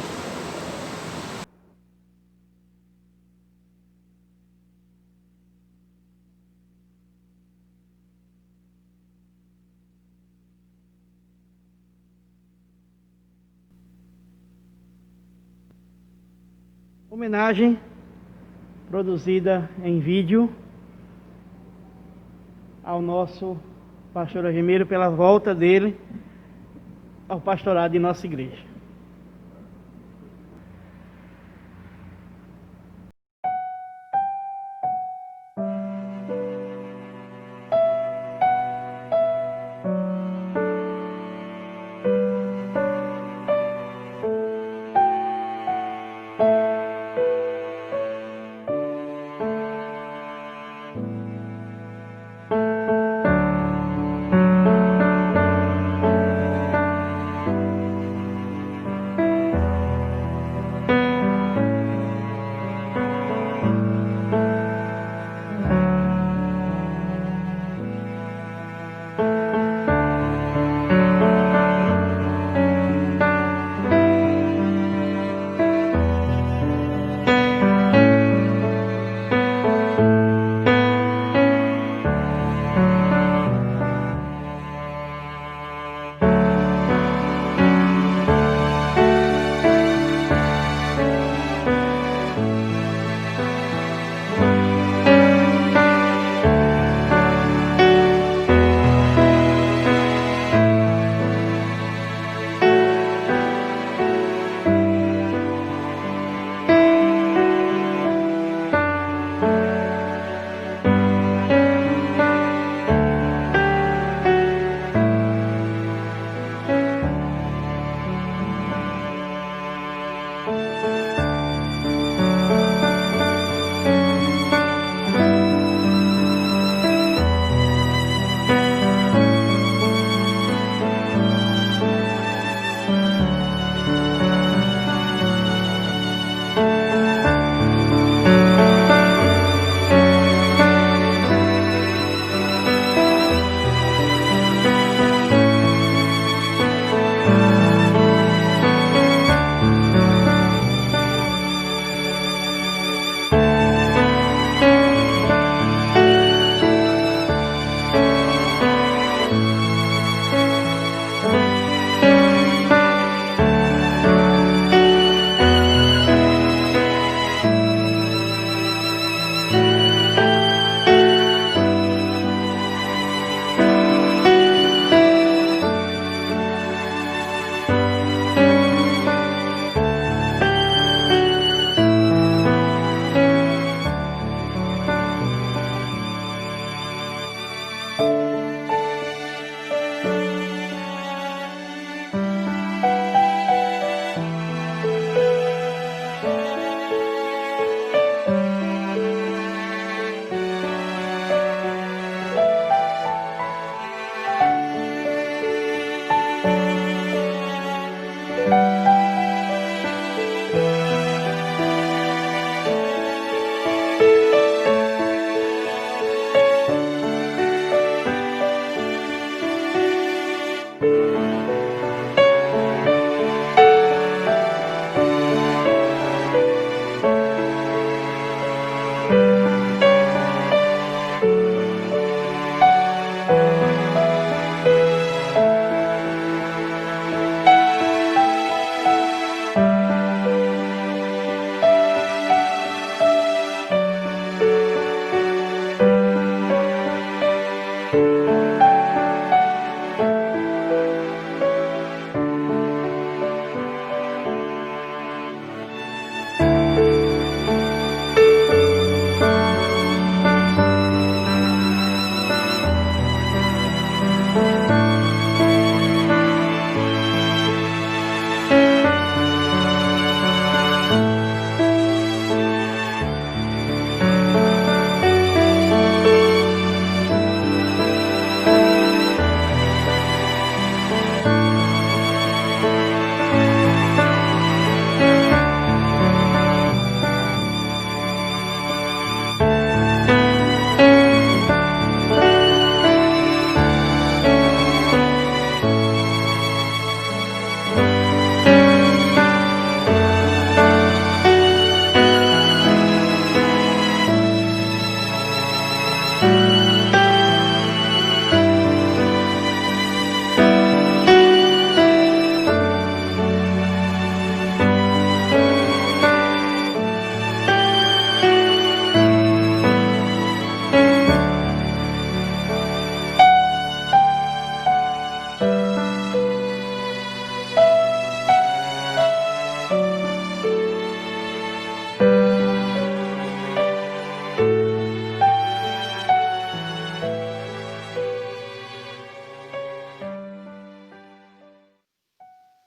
Homenagem produzida em vídeo ao nosso pastor Argemiro pela volta dele ao pastorado de nossa igreja.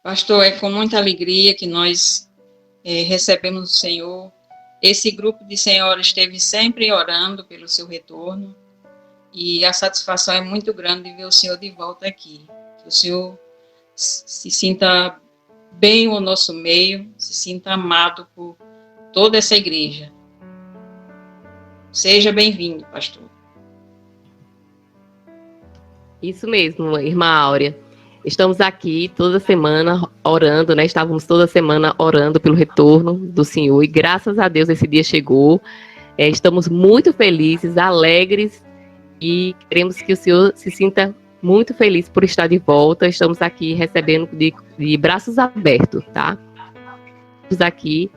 Pastor, é com muita alegria que nós recebemos o Senhor. Esse grupo de senhoras esteve sempre orando pelo seu retorno e a satisfação é muito grande de ver o Senhor de volta aqui. Que o Senhor se sinta bem no nosso meio, se sinta amado por toda essa igreja. Seja bem-vindo, pastor. Isso mesmo, irmã Áurea. Estamos aqui toda semana orando, né? Estávamos toda semana orando pelo retorno do Senhor e graças a Deus esse dia chegou. Estamos muito felizes, alegres e queremos que o Senhor se sinta muito feliz por estar de volta. Estamos aqui recebendo de braços abertos, tá? Estamos aqui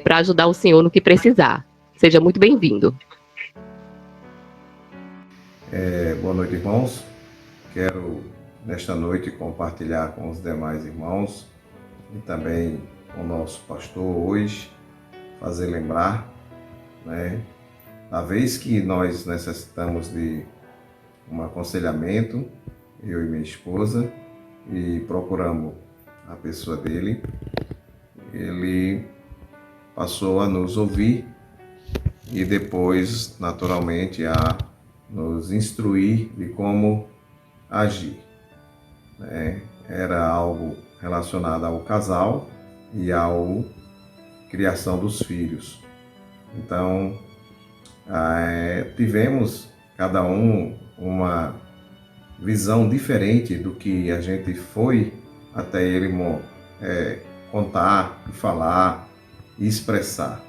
para ajudar o Senhor no que precisar. Seja muito bem-vindo. Boa noite, irmãos. Quero, nesta noite, compartilhar com os demais irmãos e também com o nosso pastor hoje, fazer lembrar, né, a vez que nós necessitamos de um aconselhamento, eu e minha esposa, e procuramos a pessoa dele, ele passou a nos ouvir e depois, naturalmente, a nos instruir de como agir. Era algo relacionado ao casal e à criação dos filhos. Então, tivemos cada um uma visão diferente do que a gente foi até ele contar, falar e expressar.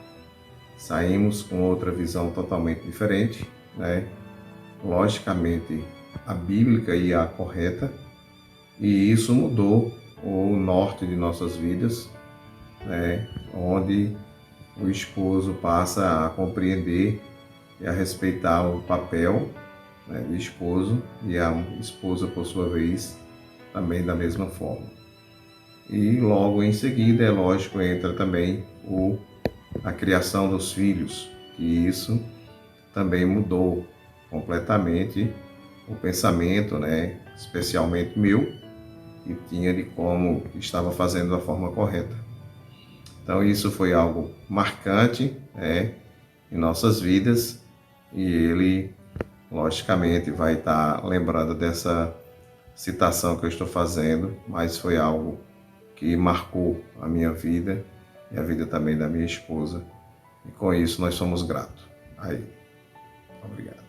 Saímos com outra visão totalmente diferente, né? Logicamente a bíblica e a correta, e isso mudou o norte de nossas vidas, né? Onde o esposo passa a compreender e a respeitar o papel, né, de esposo, e a esposa, por sua vez, também da mesma forma. E logo em seguida, é lógico, entra também a criação dos filhos, que isso também mudou completamente o pensamento, né, especialmente meu, que tinha de como estava fazendo da forma correta. Então isso foi algo marcante, né, em nossas vidas, e ele, logicamente, vai estar lembrando dessa citação que eu estou fazendo, mas foi algo que marcou a minha vida e a vida também da minha esposa, e com isso nós somos gratos a ele. Obrigado.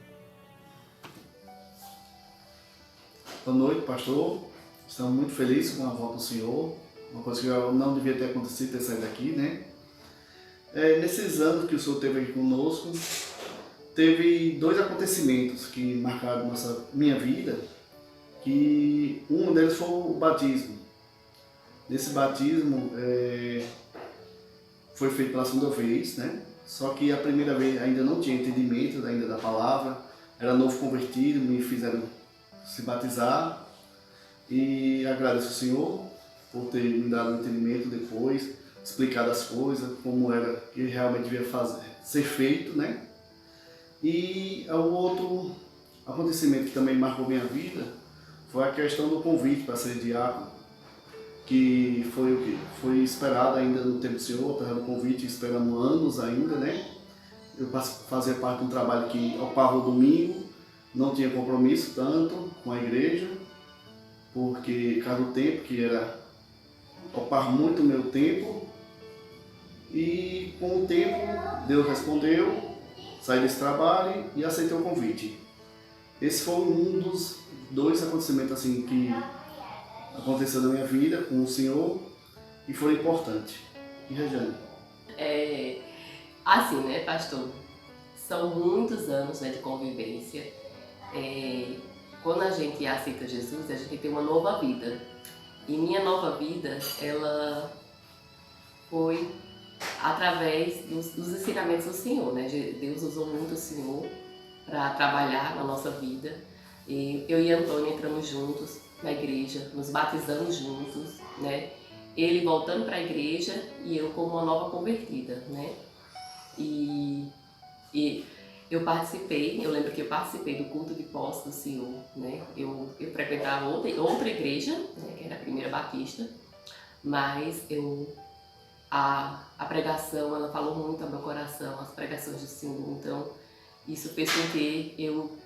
Boa noite, pastor. Estamos muito felizes com a volta do senhor. Uma coisa que não devia ter acontecido, ter saído daqui, né? Nesses anos que o senhor esteve aqui conosco, teve 2 acontecimentos que marcaram minha vida, que um deles foi o batismo. Nesse batismo foi feito pela segunda vez, né? Só que a primeira vez ainda não tinha entendimento ainda da palavra, era novo convertido, me fizeram se batizar, e agradeço ao Senhor por ter me dado um entendimento depois, explicado as coisas, como era que realmente devia ser feito, né? E o outro acontecimento que também marcou minha vida foi a questão do convite para ser diácono, que foi o que foi esperado ainda no tempo do Senhor, estava no convite, esperamos anos ainda, né? Eu fazia parte de um trabalho que ocupava o domingo, não tinha compromisso tanto com a igreja, porque cada tempo que era ocupar muito o meu tempo, e com o tempo Deus respondeu, saí desse trabalho e aceitei o convite. Esse foi um dos 2 acontecimentos assim que aconteceu na minha vida com o Senhor e foi importante. E Regiane? Assim, né, pastor? São muitos anos, né, de convivência. Quando a gente aceita Jesus, a gente tem uma nova vida. E minha nova vida, ela foi através dos ensinamentos do Senhor, né? Deus usou muito o Senhor para trabalhar na nossa vida. E eu e Antônio entramos juntos na igreja, nos batizamos juntos, né? Ele voltando para a igreja e eu como uma nova convertida, né? E eu lembro que eu participei do culto de posse do Senhor, né? Eu frequentava outra igreja, né, que era a Primeira Batista, mas a pregação, ela falou muito ao meu coração, as pregações do Senhor. Então, isso fez com que eu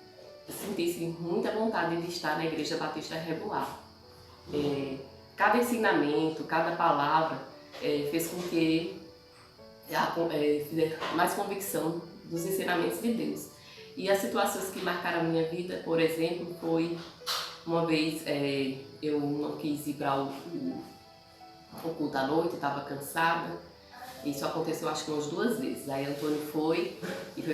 sentisse muita vontade de estar na Igreja Batista Regular. Cada ensinamento, cada palavra fez com que fizesse mais convicção dos ensinamentos de Deus. E as situações que marcaram a minha vida, por exemplo, foi uma vez eu não quis ir para o culto à noite, estava cansada. Isso aconteceu acho que umas 2 vezes. Aí Antônio foi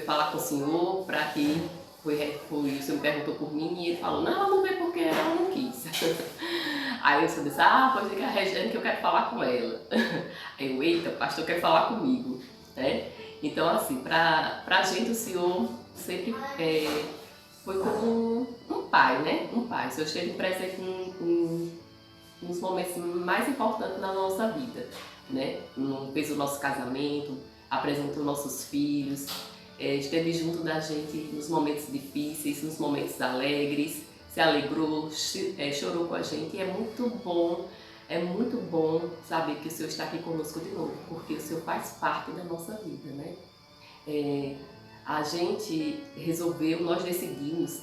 falar com o senhor para que o senhor perguntou por mim e ele falou, não, ela não veio porque ela não quis. Aí eu disse, pode ligar a Regiane que eu quero falar com ela. Aí eu, eita, o pastor quer falar comigo, né? Então assim, para a gente o senhor sempre foi como um pai, né? Um pai. O senhor esteve presente nos momentos mais importantes da nossa vida, né? Fez o nosso casamento, apresentou nossos filhos, esteve junto da gente nos momentos difíceis, nos momentos alegres, se alegrou, chorou com a gente. E é muito bom saber que o Senhor está aqui conosco de novo, porque o Senhor faz parte da nossa vida, né? A gente resolveu, nós decidimos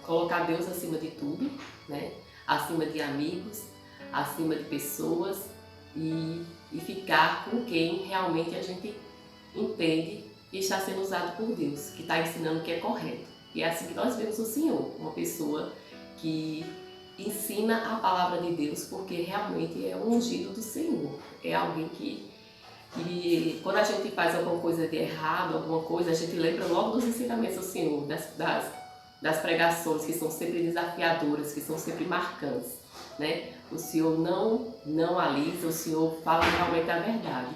colocar Deus acima de tudo, né? Acima de amigos, acima de pessoas e ficar com quem realmente a gente entende e está sendo usado por Deus, que está ensinando o que é correto. E é assim que nós vemos o Senhor, uma pessoa que ensina a palavra de Deus, porque realmente é um ungido do Senhor. É alguém que quando a gente faz alguma coisa de errado, alguma coisa, a gente lembra logo dos ensinamentos do Senhor, das pregações que são sempre desafiadoras, que são sempre marcantes, né? O Senhor não alisa, o Senhor fala realmente a verdade.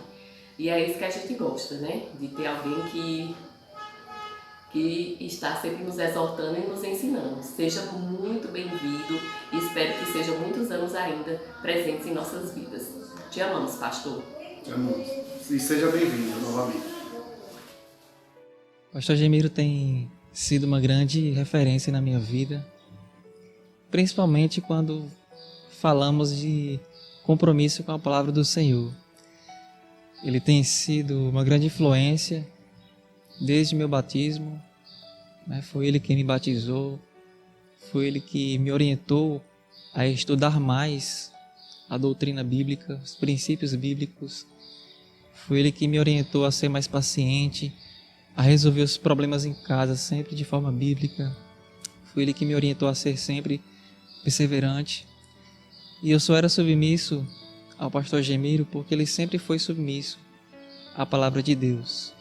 E é isso que a gente gosta, né? De ter alguém que está sempre nos exortando e nos ensinando. Seja muito bem-vindo e espero que sejam muitos anos ainda presentes em nossas vidas. Te amamos, pastor. Te amamos. E seja bem-vindo novamente. Pastor Gemiro tem sido uma grande referência na minha vida, principalmente quando falamos de compromisso com a palavra do Senhor. Ele tem sido uma grande influência desde meu batismo, né? Foi ele quem me batizou, foi ele que me orientou a estudar mais a doutrina bíblica, os princípios bíblicos. Foi ele que me orientou a ser mais paciente, a resolver os problemas em casa sempre de forma bíblica. Foi ele que me orientou a ser sempre perseverante. E eu só era submisso ao pastor Gemiro porque ele sempre foi submisso à palavra de Deus.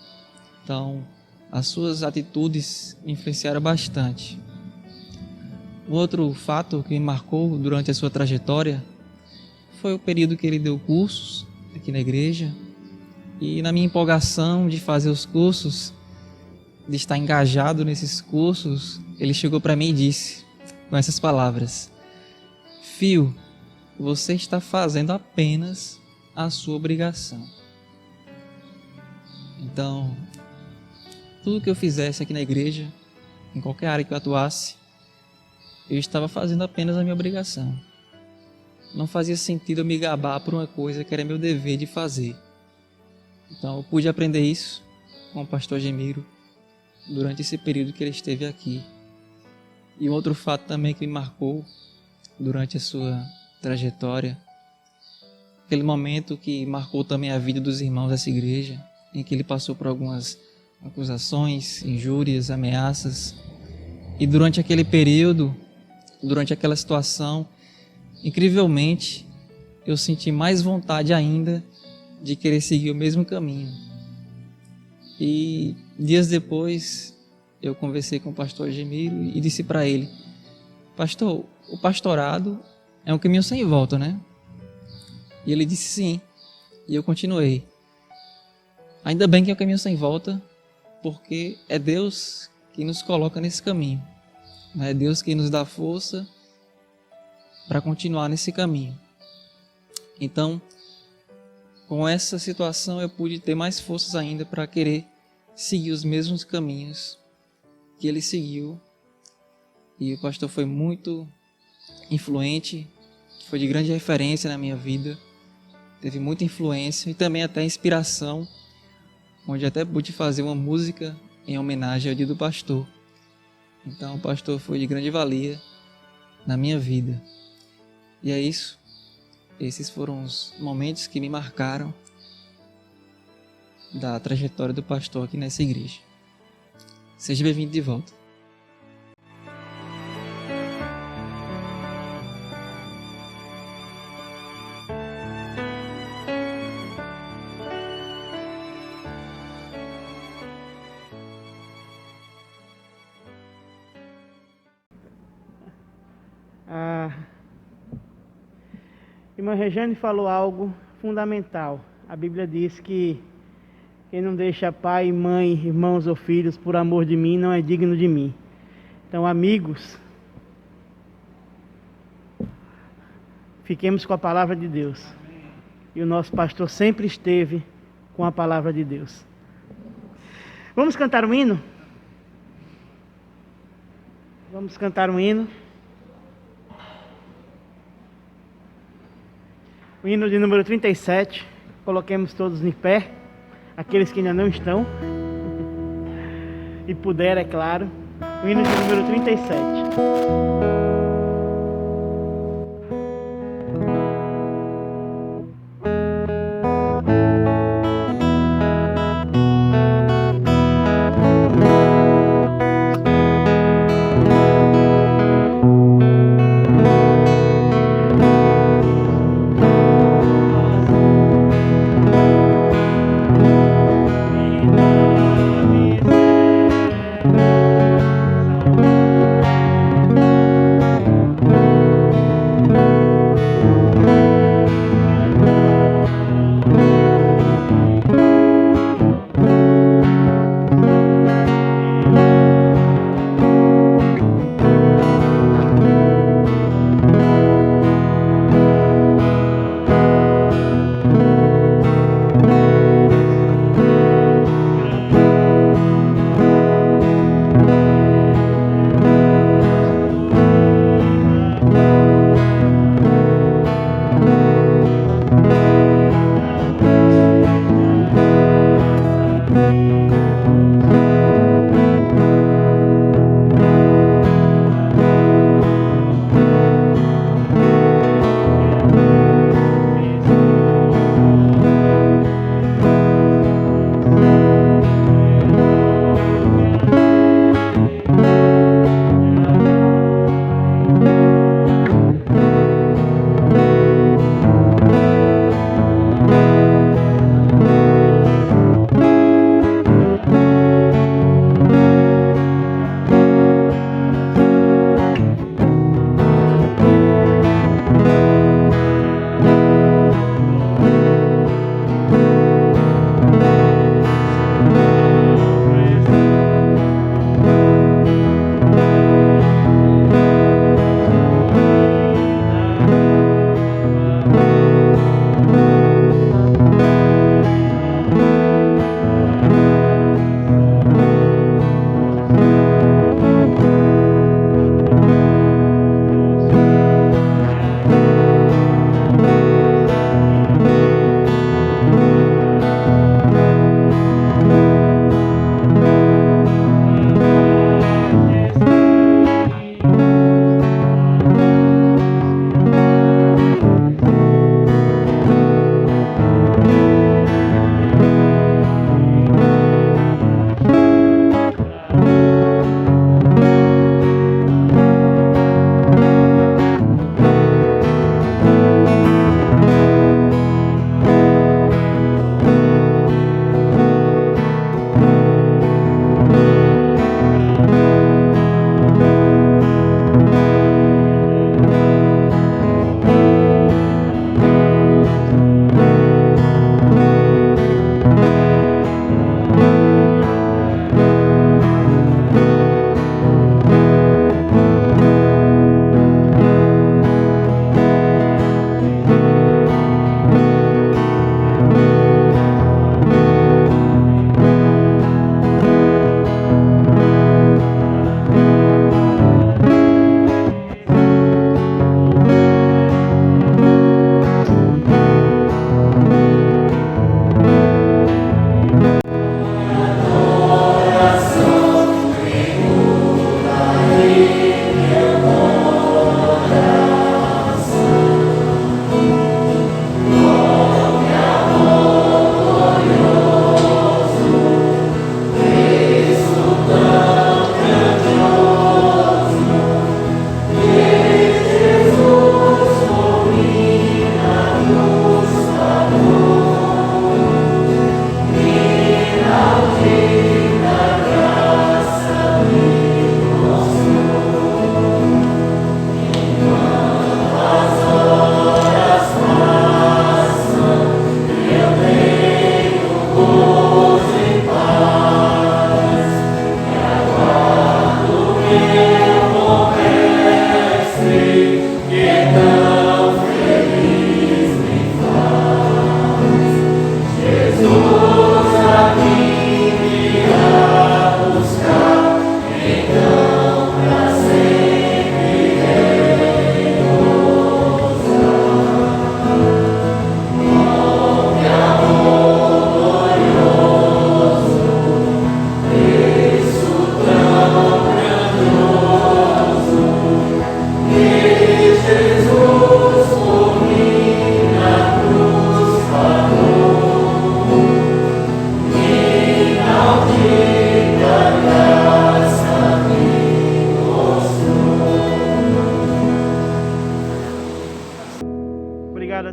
Então, as suas atitudes me influenciaram bastante. O outro fato que me marcou durante a sua trajetória foi o período que ele deu cursos aqui na igreja. E na minha empolgação de fazer os cursos, de estar engajado nesses cursos, ele chegou para mim e disse, com essas palavras: Fio, você está fazendo apenas a sua obrigação. Então, tudo que eu fizesse aqui na igreja, em qualquer área que eu atuasse, eu estava fazendo apenas a minha obrigação. Não fazia sentido eu me gabar por uma coisa que era meu dever de fazer. Então eu pude aprender isso com o pastor Gemiro durante esse período que ele esteve aqui. E um outro fato também que me marcou durante a sua trajetória, aquele momento que marcou também a vida dos irmãos dessa igreja, em que ele passou por algumas acusações, injúrias, ameaças. E durante aquele período, durante aquela situação, incrivelmente, eu senti mais vontade ainda de querer seguir o mesmo caminho. E dias depois, eu conversei com o pastor Gemiro e disse para ele: Pastor, o pastorado é um caminho sem volta, né? E ele disse sim. E eu continuei. Ainda bem que é um caminho sem volta, porque é Deus que nos coloca nesse caminho. É Deus que nos dá força para continuar nesse caminho. Então, com essa situação, eu pude ter mais forças ainda para querer seguir os mesmos caminhos que ele seguiu. E o pastor foi muito influente, foi de grande referência na minha vida, teve muita influência e também até inspiração, onde até pude fazer uma música em homenagem ao Dia do Pastor. Então o pastor foi de grande valia na minha vida. E é isso. Esses foram os momentos que me marcaram da trajetória do pastor aqui nessa igreja. Seja bem-vindo de volta. A irmã Rejane falou algo fundamental. A Bíblia diz que quem não deixa pai, mãe, irmãos ou filhos por amor de mim não é digno de mim. Então, amigos, fiquemos com a palavra de Deus. E o nosso pastor sempre esteve com a palavra de Deus. Vamos cantar um hino? Vamos cantar um hino. O hino de número 37. Coloquemos todos em pé. Aqueles que ainda não estão. E puder, é claro. O hino de número 37.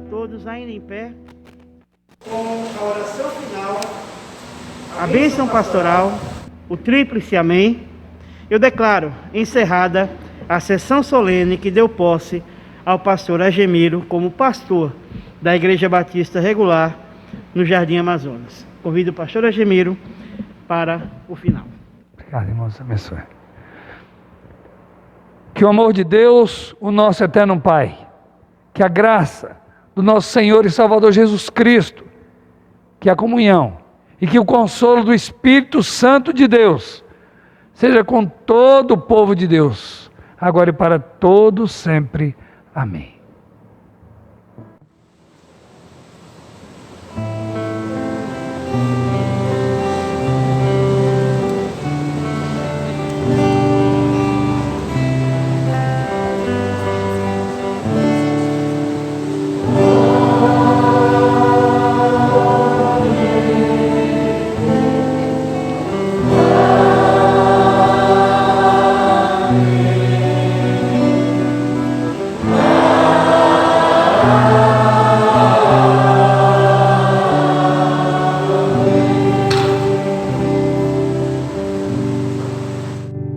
a todos ainda em pé, com a oração final, a bênção pastoral, o tríplice amém. Eu declaro encerrada a sessão solene que deu posse ao pastor Agemiro como pastor da Igreja Batista Regular no Jardim Amazonas. Convido o pastor Agemiro para o final. Obrigado, irmãos. Abençoe. Que o amor de Deus, o nosso eterno Pai, que a graça do nosso Senhor e Salvador Jesus Cristo, que a comunhão e que o consolo do Espírito Santo de Deus seja com todo o povo de Deus, agora e para todos sempre. Amém.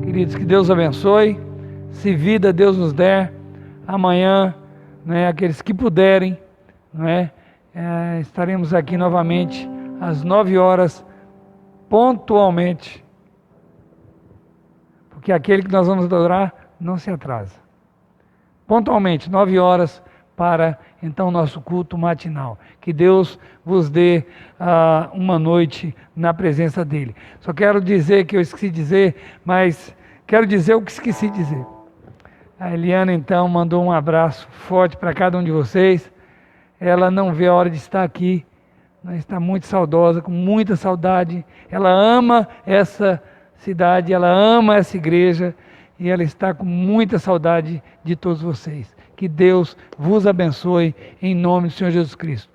Queridos, que Deus abençoe. Se vida Deus nos der, amanhã, aqueles que puderem, estaremos aqui novamente às 9 horas, pontualmente, porque aquele que nós vamos adorar não se atrasa. Pontualmente, 9 horas, para então o nosso culto matinal. Que Deus vos dê uma noite na presença dEle. Só quero dizer que eu esqueci de dizer, mas quero dizer o que esqueci de dizer. A Eliana então mandou um abraço forte para cada um de vocês. Ela não vê a hora de estar aqui, está muito saudosa, com muita saudade. Ela ama essa cidade, ela ama essa igreja e ela está com muita saudade de todos vocês. Que Deus vos abençoe em nome do Senhor Jesus Cristo.